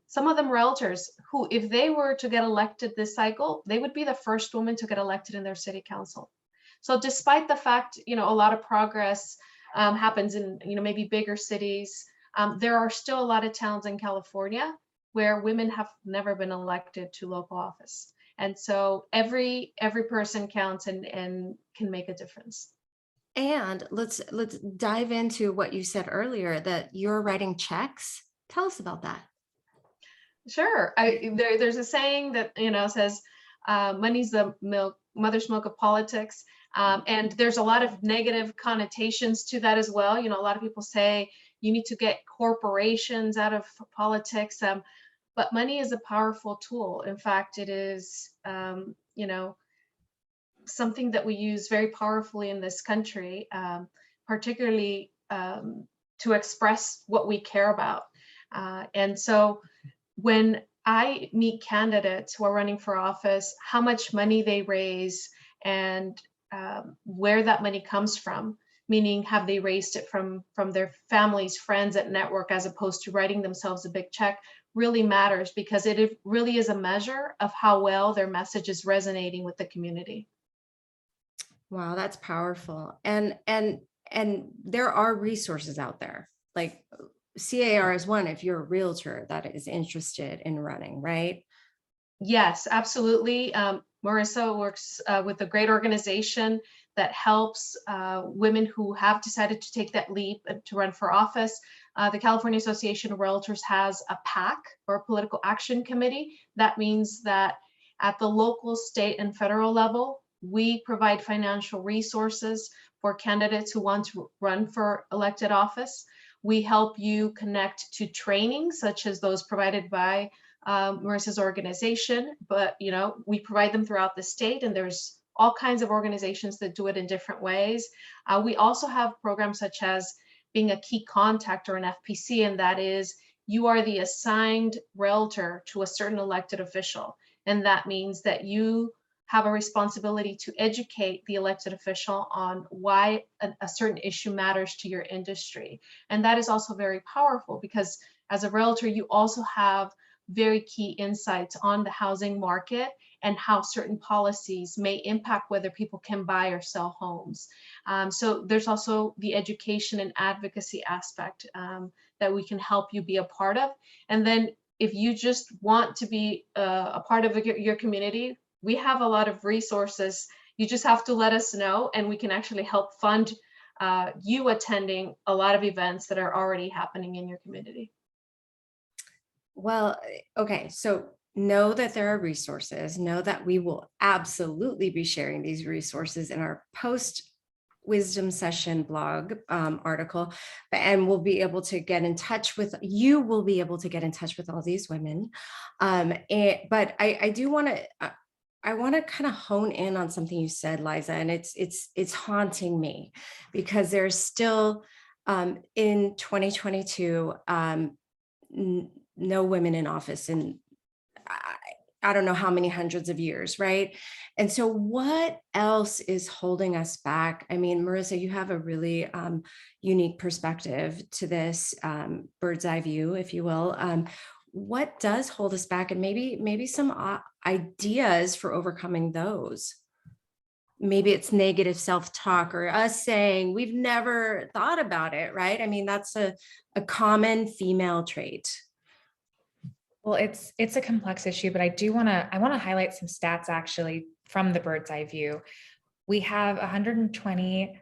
S3: Some of them realtors who, if they were to get elected this cycle, they would be the first woman to get elected in their city council. So despite the fact, you know, a lot of progress happens in, you know, maybe bigger cities, there are still a lot of towns in California where women have never been elected to local office. And so every person counts and can make a difference.
S1: And let's dive into what you said earlier, that you're writing checks. Tell us about that.
S3: Sure. There's a saying that, you know, says money's the mother's milk of politics. And there's a lot of negative connotations to that as well. You know, a lot of people say you need to get corporations out of politics. But money is a powerful tool. In fact, it is, you know, something that we use very powerfully in this country, particularly to express what we care about. And so when I meet candidates who are running for office, how much money they raise and where that money comes from, meaning have they raised it from their families, friends at network, as opposed to writing themselves a big check, really matters, because it really is a measure of how well their message is resonating with the community.
S1: Wow, that's powerful. And there are resources out there, like C.A.R. is one if you're a realtor that is interested in running, right?
S3: Yes, absolutely. Marissa works with a great organization that helps women who have decided to take that leap to run for office. The California Association of Realtors has a PAC, or a political action committee. That means that at the local, state, and federal level, we provide financial resources for candidates who want to run for elected office. We help you connect to training, such as those provided by Marissa's organization, but you know, we provide them throughout the state, and there's all kinds of organizations that do it in different ways. We also have programs such as being a key contact, or an FPC, and that is you are the assigned realtor to a certain elected official. And that means that you have a responsibility to educate the elected official on why a certain issue matters to your industry. And that is also very powerful, because as a realtor, you also have very key insights on the housing market and how certain policies may impact whether people can buy or sell homes. So there's also the education and advocacy aspect that we can help you be a part of. And then if you just want to be a part of your community, we have a lot of resources. You just have to let us know, and we can actually help fund you attending a lot of events that are already happening in your community.
S1: Well, okay, so know that there are resources, know that we will absolutely be sharing these resources in our post wisdom session blog article, and we'll be able to get in touch with, you will be able to get in touch with all these women. But I do want to, I want to kind of hone in on something you said, Laiza, and it's haunting me, because there's still in 2022, no women in office in I don't know how many hundreds of years, right? And so what else is holding us back? I mean, Marissa, you have a really unique perspective to this bird's eye view, if you will. What does hold us back, and maybe some ideas for overcoming those? Maybe it's negative self-talk, or us saying we've never thought about it, right? I mean, that's a common female trait.
S4: Well, it's a complex issue, but I want to highlight some stats actually from the bird's eye view. We have 120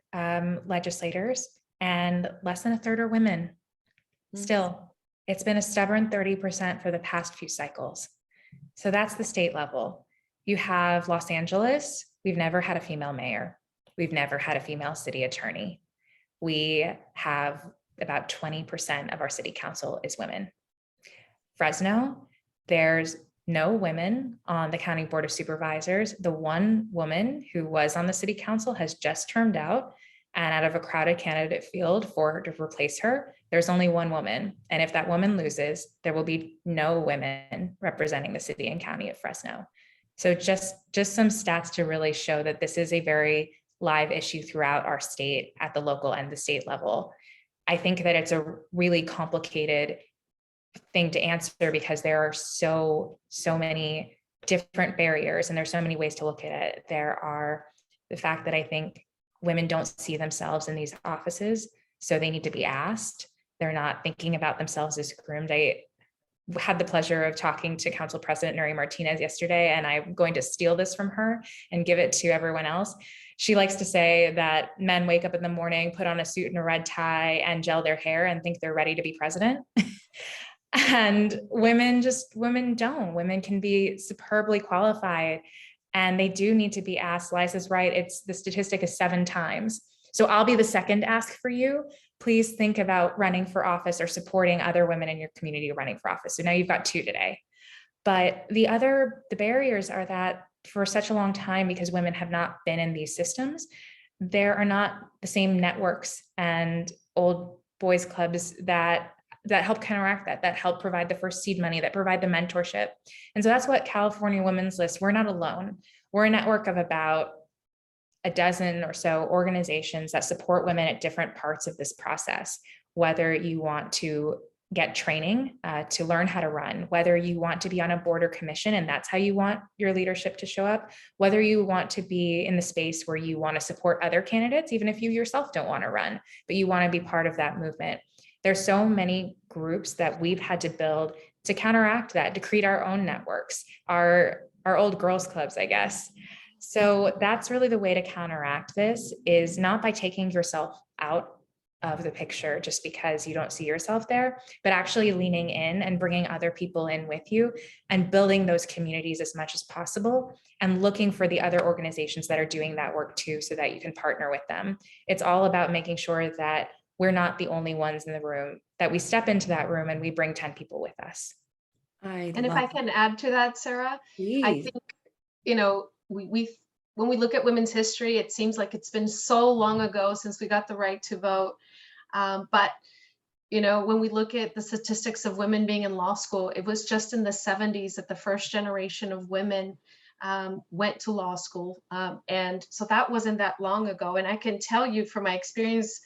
S4: legislators, and less than a third are women. Still, it's been a stubborn 30% for the past few cycles. So that's the state level. You have Los Angeles. We've never had a female mayor. We've never had a female city attorney. We have about 20% of our city council is women. Fresno, there's no women on the county board of supervisors. The one woman who was on the city council has just termed out, and out of a crowded candidate field to replace her, there's only one woman. And if that woman loses, there will be no women representing the city and county of Fresno. So just some stats to really show that this is a very live issue throughout our state at the local and the state level. I think that it's a really complicated thing to answer because there are so many different barriers, and there's so many ways to look at it. There are the fact that I think women don't see themselves in these offices, so they need to be asked. They're not thinking about themselves as groomed. I had the pleasure of talking to Council President Nuri Martinez yesterday, and I'm going to steal this from her and give it to everyone else. She likes to say that men wake up in the morning, put on a suit and a red tie and gel their hair and think they're ready to be president. And women don't. Women can be superbly qualified, and they do need to be asked. Liza's right. The statistic is 7 times. So I'll be the second ask for you. Please think about running for office or supporting other women in your community running for office. So now you've got 2 today. But the barriers are that for such a long time, because women have not been in these systems, there are not the same networks and old boys clubs that help counteract that help provide the first seed money, that provide the mentorship. And so that's what California Women's List, we're not alone. We're a network of about a dozen or so organizations that support women at different parts of this process, whether you want to get training to learn how to run, whether you want to be on a board or commission and that's how you want your leadership to show up, whether you want to be in the space where you want to support other candidates, even if you yourself don't want to run, but you want to be part of that movement. There's so many groups that we've had to build to counteract that, to create our own networks, our old girls clubs, I guess. So that's really the way to counteract this, is not by taking yourself out of the picture just because you don't see yourself there, but actually leaning in and bringing other people in with you and building those communities as much as possible and looking for the other organizations that are doing that work too, so that you can partner with them. It's all about making sure that we're not the only ones in the room, that we step into that room and we bring 10 people with us.
S3: And if I can add to that, Sarah,
S1: Please.
S3: I think, when we look at women's history, it seems like it's been so long ago since we got the right to vote. But when we look at the statistics of women being in law school, it was just in the 70s that the first generation of women went to law school. And so that wasn't that long ago. And I can tell you from my experience,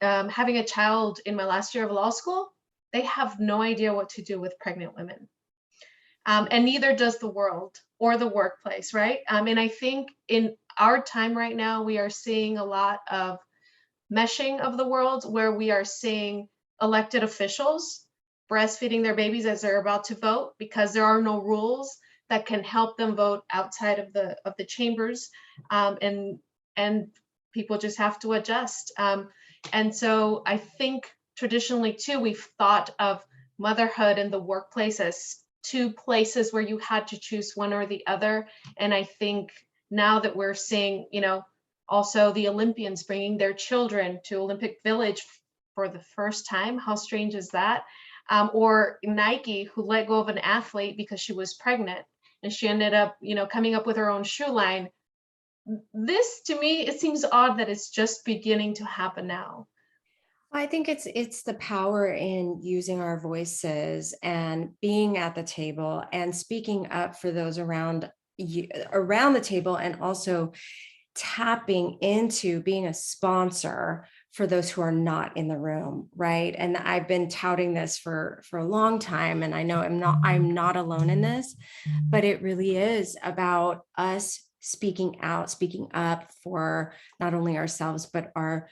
S3: having a child in my last year of law school, they have no idea what to do with pregnant women. And neither does the world or the workplace, right? And I think in our time right now, we are seeing a lot of meshing of the world, where we are seeing elected officials breastfeeding their babies as they're about to vote, because there are no rules that can help them vote outside of the chambers, and people just have to adjust. And so I think traditionally too, we've thought of motherhood and the workplace as 2 places where you had to choose one or the other. And I think now that we're seeing, also the Olympians bringing their children to Olympic Village for the first time, how strange is that? Or Nike, who let go of an athlete because she was pregnant and she ended up, coming up with her own shoe line. This, to me, it seems odd that it's just beginning to happen now.
S1: I think it's the power in using our voices and being at the table and speaking up for those around you, around the table, and also tapping into being a sponsor for those who are not in the room, right? And I've been touting this for a long time, and I know I'm not alone in this, but it really is about us speaking out, speaking up for not only ourselves, but our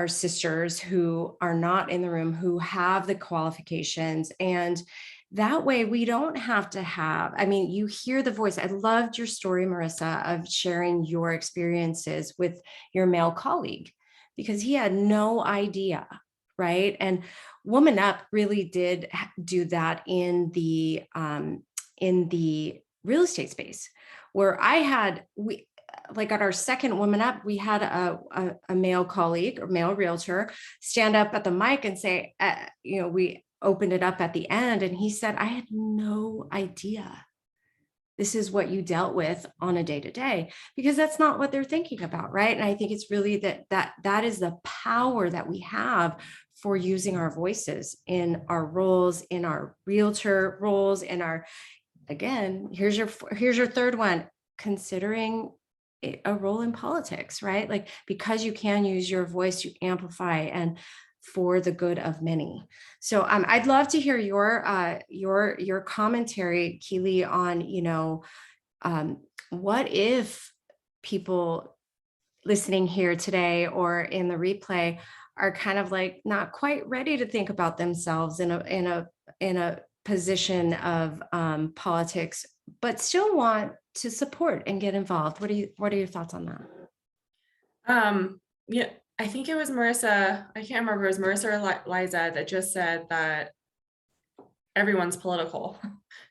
S1: sisters who are not in the room, who have the qualifications. And that way we don't have to have, I mean, you hear the voice. I loved your story, Marissa, of sharing your experiences with your male colleague, because he had no idea, right? And WomanUP really did do that in the real estate space, where we like at our second WomanUP, we had a male colleague or male realtor stand up at the mic and say, we opened it up at the end, and he said, I had no idea this is what you dealt with on a day-to-day, because that's not what they're thinking about, right? And I think it's really that is the power that we have for using our voices in our roles, in our realtor roles, in our, again, here's your third one, considering a role in politics, right? Like, because you can use your voice to amplify and for the good of many. So I'd love to hear your commentary, Kili, on, what if people listening here today or in the replay are kind of like not quite ready to think about themselves in a position of politics, but still want to support and get involved. What are your thoughts on that?
S2: Yeah, I think it was Marissa. I can't remember. It was Marissa or Liza that just said that everyone's political,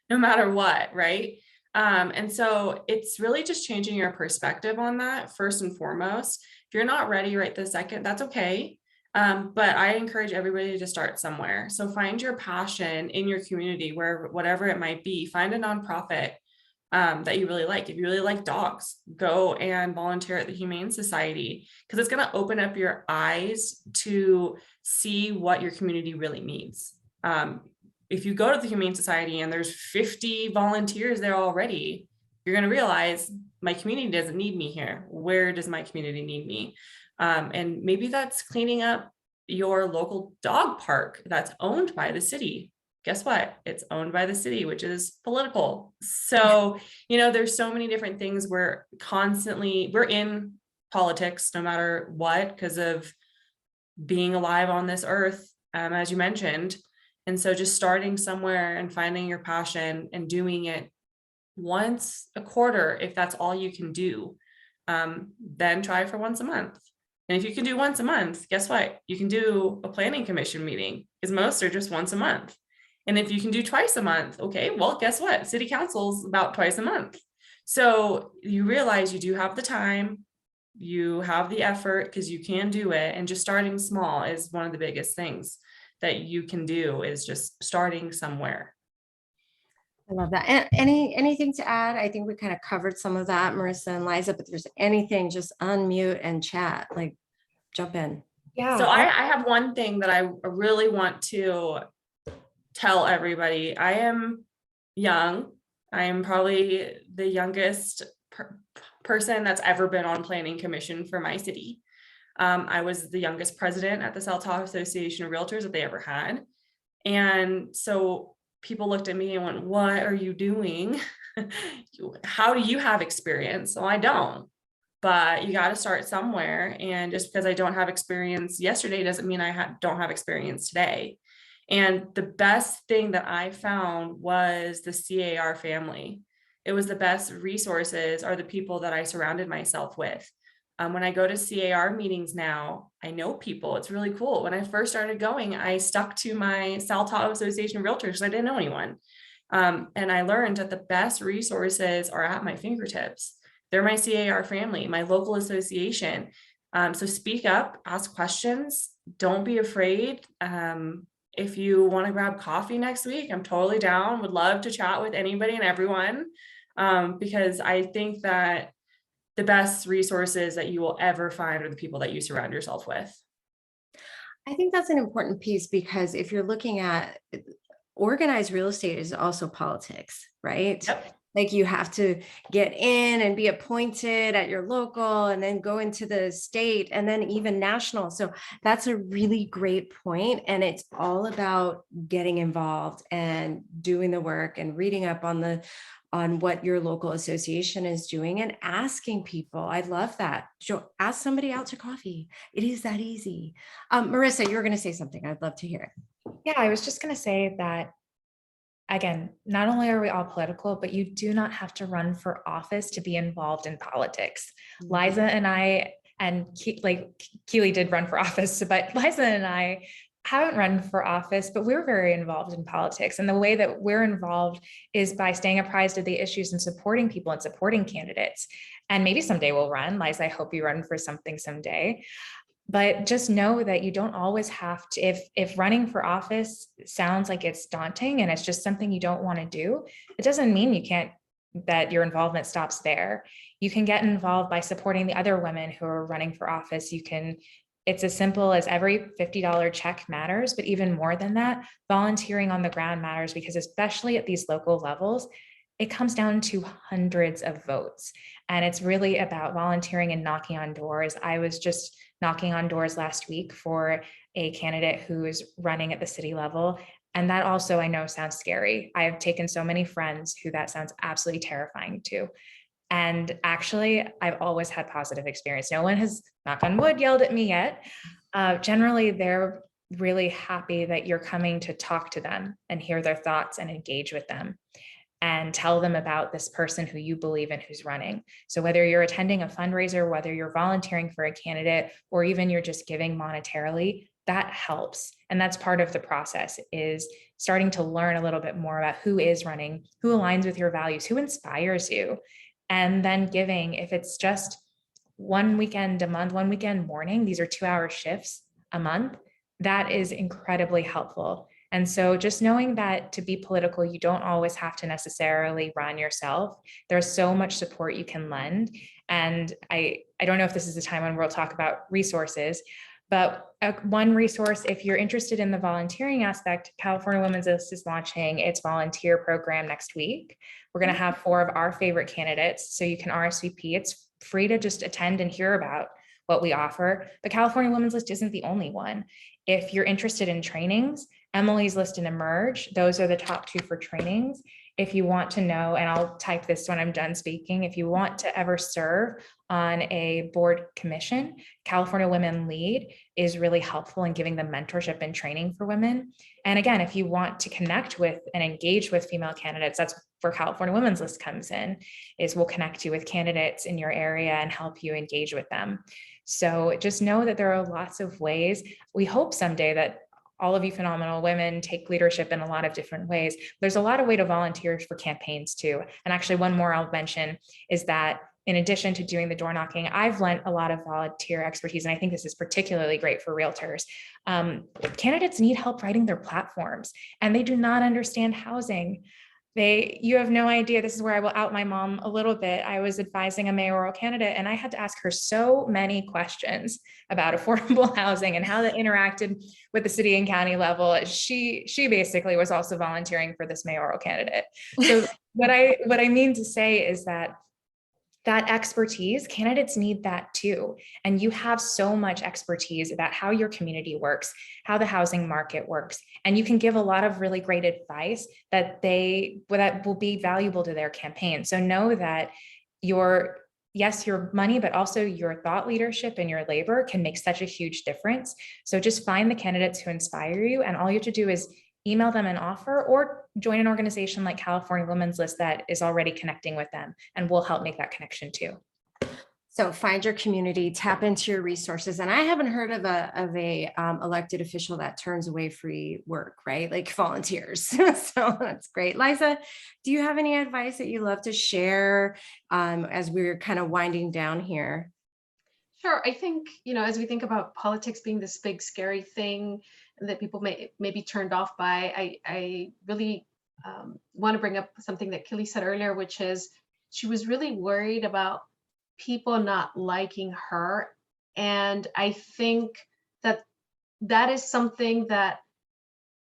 S2: no matter what, right? And so it's really just changing your perspective on that first and foremost. If you're not ready right this second, that's okay. But I encourage everybody to start somewhere. So find your passion in your community, where whatever it might be. Find a nonprofit that you really like. If you really like dogs, go and volunteer at the Humane Society, because it's going to open up your eyes to see what your community really needs. If you go to the Humane Society and there's 50 volunteers there already, you're going to realize my community doesn't need me here. Where does my community need me? And maybe that's cleaning up your local dog park that's owned by the city. Guess what? It's owned by the city, which is political. So, there's so many different things where we're in politics no matter what, because of being alive on this earth, as you mentioned. And so just starting somewhere and finding your passion and doing it once a quarter, if that's all you can do, then try for once a month. And if you can do once a month, guess what? You can do a planning commission meeting, because most are just once a month. And if you can do twice a month, okay, well, guess what? City council's about twice a month. So you realize you do have the time, you have the effort, because you can do it. And just starting small is one of the biggest things that you can do, is just starting somewhere.
S1: I love that. And anything to add? I think we kind of covered some of that, Marissa and Liza, but if there's anything, just unmute and chat, like jump in.
S4: Yeah.
S2: So I have one thing that I really want to tell everybody. I am young. I am probably the youngest person that's ever been on planning commission for my city. I was the youngest president at the Sutachan Association of Realtors that they ever had. And so people looked at me and went, what are you doing? How do you have experience? So I don't, but you got to start somewhere. And just because I don't have experience yesterday doesn't mean I don't have experience today. And the best thing that I found was the C.A.R. family. It was the best resources are the people that I surrounded myself with. When I go to C.A.R. meetings now, I know people. It's really cool. When I first started going, I stuck to my Sutachan Association of Realtors because I didn't know anyone. And I learned that the best resources are at my fingertips. They're my C.A.R. family, my local association. So speak up, ask questions. Don't be afraid. If you want to grab coffee next week, I'm totally down. Would love to chat with anybody and everyone, because I think that the best resources that you will ever find are the people that you surround yourself with.
S1: I think that's an important piece because if you're looking at organized real estate is also politics, right?
S2: Yep.
S1: Like you have to get in and be appointed at your local and then go into the state and then even national. So that's a really great point. And it's all about getting involved and doing the work and reading up on what your local association is doing and asking people. I love that. Ask somebody out to coffee. It is that easy. Marissa, you were going to say something. I'd love to hear it.
S4: Yeah, I was just going to say that, again, not only are we all political, but you do not have to run for office to be involved in politics. Liza and I, and Kili did run for office, but Liza and I haven't run for office, but we're very involved in politics. And the way that we're involved is by staying apprised of the issues and supporting people and supporting candidates. And maybe someday we'll run. Liza, I hope you run for something someday. But just know that you don't always have to, if running for office sounds like it's daunting and it's just something you don't want to do, it doesn't mean you can't, that your involvement stops there. You can get involved by supporting the other women who are running for office. It's as simple as every $50 check matters, but even more than that, volunteering on the ground matters, because especially at these local levels, it comes down to hundreds of votes. And it's really about volunteering and knocking on doors. I was just knocking on doors last week for a candidate who is running at the city level. And that also, I know, sounds scary. I have taken so many friends who that sounds absolutely terrifying to. And actually, I've always had positive experience. No one has, knock on wood, yelled at me yet. Generally, they're really happy that you're coming to talk to them and hear their thoughts and engage with them and tell them about this person who you believe in who's running. So whether you're attending a fundraiser, whether you're volunteering for a candidate, or even you're just giving monetarily, that helps. And that's part of the process, is starting to learn a little bit more about who is running, who aligns with your values, who inspires you. And then giving, if it's just one weekend a month, one weekend morning, these are 2-hour shifts a month, that is incredibly helpful. And so just knowing that to be political, you don't always have to necessarily run yourself. There's so much support you can lend. And I don't know if this is the time when we'll talk about resources, but one resource, if you're interested in the volunteering aspect, California Women's List is launching its volunteer program next week. We're going to have 4 of our favorite candidates, so you can RSVP. It's free to just attend and hear about what we offer. The California Women's List isn't the only one. If you're interested in trainings, Emily's List and Emerge, those are the top 2 for trainings. If you want to know, and I'll type this when I'm done speaking, if you want to ever serve on a board commission, California Women Lead is really helpful in giving them mentorship and training for women. And again, if you want to connect with and engage with female candidates, that's where California Women's List comes in, is we'll connect you with candidates in your area and help you engage with them. So just know that there are lots of ways. We hope someday that all of you phenomenal women take leadership in a lot of different ways. There's a lot of way to volunteer for campaigns too. And actually one more I'll mention is that in addition to doing the door knocking, I've lent a lot of volunteer expertise. And I think this is particularly great for realtors. Candidates need help writing their platforms, and they do not understand housing. You have no idea. This is where I will out my mom a little bit. I was advising a mayoral candidate, and I had to ask her so many questions about affordable housing and how that interacted with the city and county level. She basically was also volunteering for this mayoral candidate. So what I mean to say is that expertise, candidates need that too. And you have so much expertise about how your community works, how the housing market works. And you can give a lot of really great advice that will be valuable to their campaign. So know that your money, but also your thought leadership and your labor can make such a huge difference. So just find the candidates who inspire you. And all you have to do is email them an offer or join an organization like California Women's List that is already connecting with them, and we'll help make that connection too.
S1: So find your community, tap into your resources. And I haven't heard of a elected official that turns away free work, right? Like volunteers. So that's great. Liza, do you have any advice that you love to share as we're kind of winding down here?
S3: Sure. I think, as we think about politics being this big, scary thing that people may be turned off by, I really want to bring up something that Kili said earlier, which is she was really worried about people not liking her. And I think that that is something that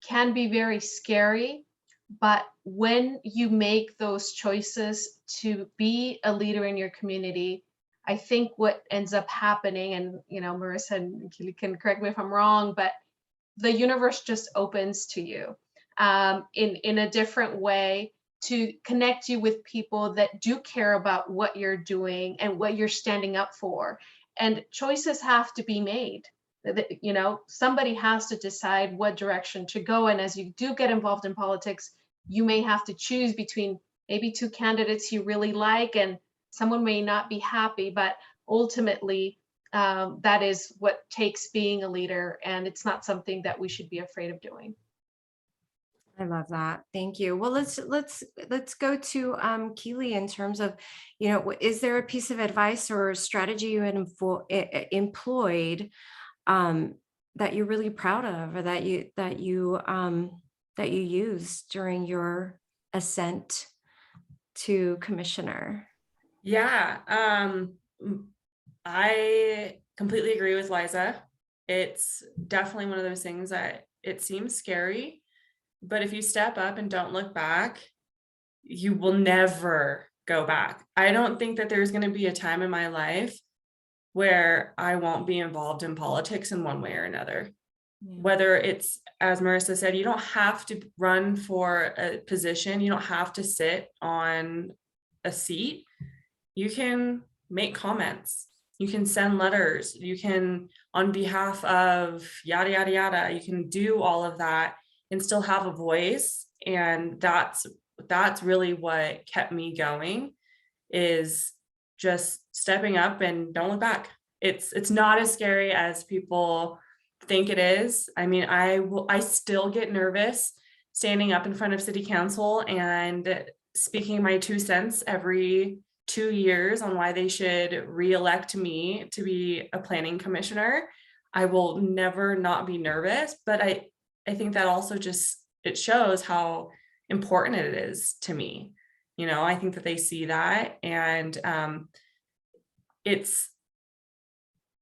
S3: can be very scary. But when you make those choices to be a leader in your community, I think what ends up happening, and Marissa and Kili can correct me if I'm wrong, but the universe just opens to you in a different way, to connect you with people that do care about what you're doing and what you're standing up for. And choices have to be made. Somebody has to decide what direction to go. And as you do get involved in politics, you may have to choose between maybe two candidates you really like, and someone may not be happy, but ultimately that is what takes being a leader, and it's not something that we should be afraid of doing.
S1: I love that. Thank you. Well, let's go to Kili in terms of, is there a piece of advice or strategy you had employed that you're really proud of, or that you used during your ascent to commissioner?
S2: Yeah, I completely agree with Laiza. It's definitely one of those things that it seems scary, but if you step up and don't look back, you will never go back. I don't think that there's going to be a time in my life where I won't be involved in politics in one way or another. Yeah. Whether it's, as Marissa said, you don't have to run for a position. You don't have to sit on a seat. You can make comments. You can send letters. You can, on behalf of yada, yada, yada, you can do all of that and still have a voice. And that's really what kept me going, is just stepping up and don't look back. It's not as scary as people think it is. I mean, I still get nervous standing up in front of city council and speaking my 2 cents every 2 years on why they should re-elect me to be a planning commissioner. I will never not be nervous, but I think that also it shows how important it is to me. I think that they see that, and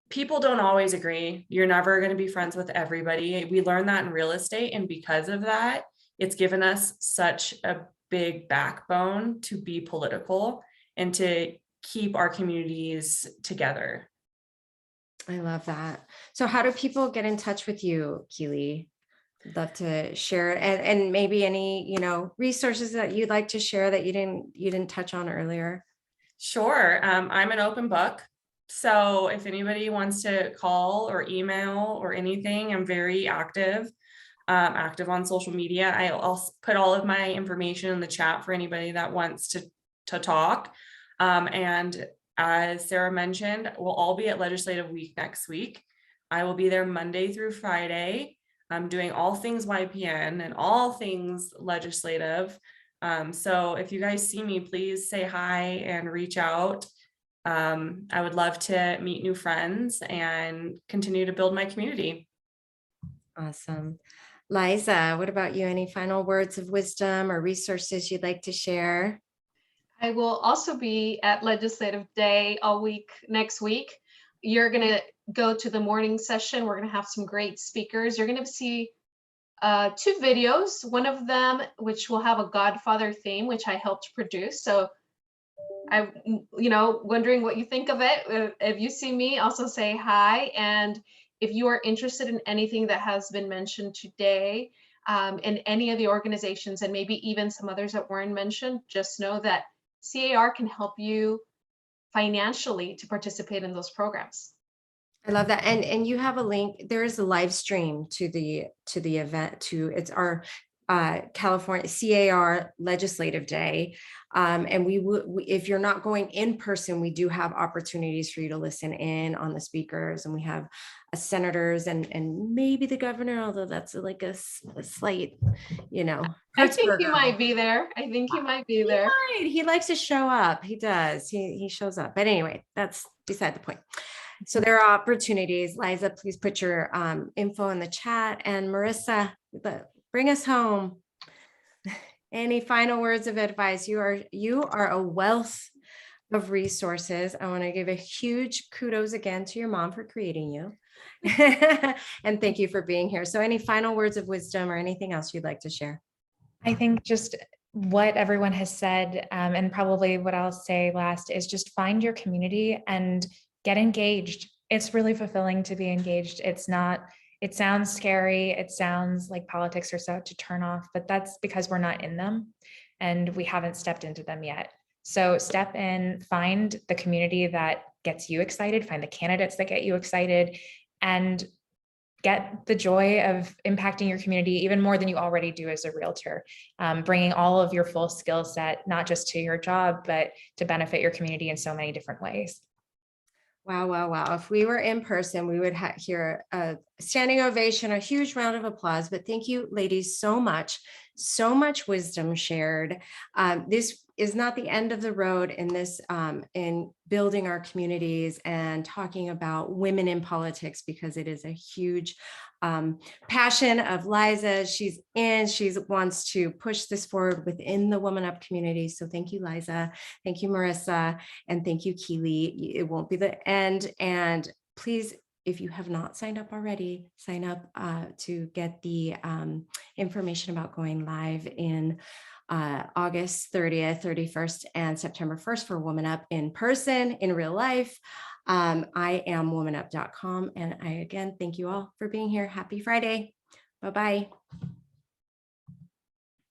S2: people don't always agree. You're never going to be friends with everybody. We learned that in real estate, and because of that, it's given us such a big backbone to be political and to keep our communities together.
S1: I love that. So how do people get in touch with you, Kili? I'd love to share, and maybe any, resources that you'd like to share that you didn't touch on earlier.
S2: Sure. I'm an open book. So if anybody wants to call or email or anything, I'm very active on social media. I'll put all of my information in the chat for anybody that wants to talk. And as Sara mentioned, we'll all be at Legislative Week next week. I will be there Monday through Friday. I'm doing all things YPN and all things legislative. So if you guys see me, please say hi and reach out. I would love to meet new friends and continue to build my community.
S1: Awesome. Laiza, what about you? Any final words of wisdom or resources you'd like to share?
S3: I will also be at Legislative Day all week next week. You're going to go to the morning session. We're going to have some great speakers. You're going to see 2 videos, one of them which will have a Godfather theme, which I helped produce. So I'm, wondering what you think of it. If you see me, also say hi. And if you are interested in anything that has been mentioned today, in any of the organizations, and maybe even some others that weren't mentioned, just know that C.A.R. can help you financially to participate in those programs.
S1: I love that. And you have a link. There is a live stream to the event. It's our California C.A.R. Legislative Day. And if you're not going in person, we do have opportunities for you to listen in on the speakers, and we have senators and maybe the governor, although that's like a slight,
S3: I think he might be there.
S1: He likes to show up. He does. He shows up. But anyway, that's beside the point. So there are opportunities. Laiza, please put your info in the chat. And Marissa, bring us home. Any final words of advice? You are a wealth of resources. I want to give a huge kudos again to your mom for creating you. And thank you for being here. So any final words of wisdom or anything else you'd like to share?
S4: I think just what everyone has said, and probably what I'll say last is just find your community and get engaged. It's really fulfilling to be engaged. It's not, it sounds scary. It sounds like politics are so to turn off, but that's because we're not in them and we haven't stepped into them yet. So step in, find the community that gets you excited, find the candidates that get you excited, and get the joy of impacting your community even more than you already do as a realtor, bringing all of your full skill set, not just to your job, but to benefit your community in so many different ways.
S1: Wow, wow, wow. If we were in person, we would hear a standing ovation, a huge round of applause. But thank you, ladies, so much. So much wisdom shared. This is not the end of the road in this, in building our communities and talking about women in politics, because it is a huge passion of Laiza. She wants to push this forward within the WomanUP community. So thank you, Laiza. Thank you, Marissa. And thank you, Kili. It won't be the end. And please, if you have not signed up already, sign up to get the information about going live in August 30th, 31st, and September 1st for WomanUP in person, in real life. I am womanup.com. And I, again, thank you all for being here. Happy Friday. Bye-bye.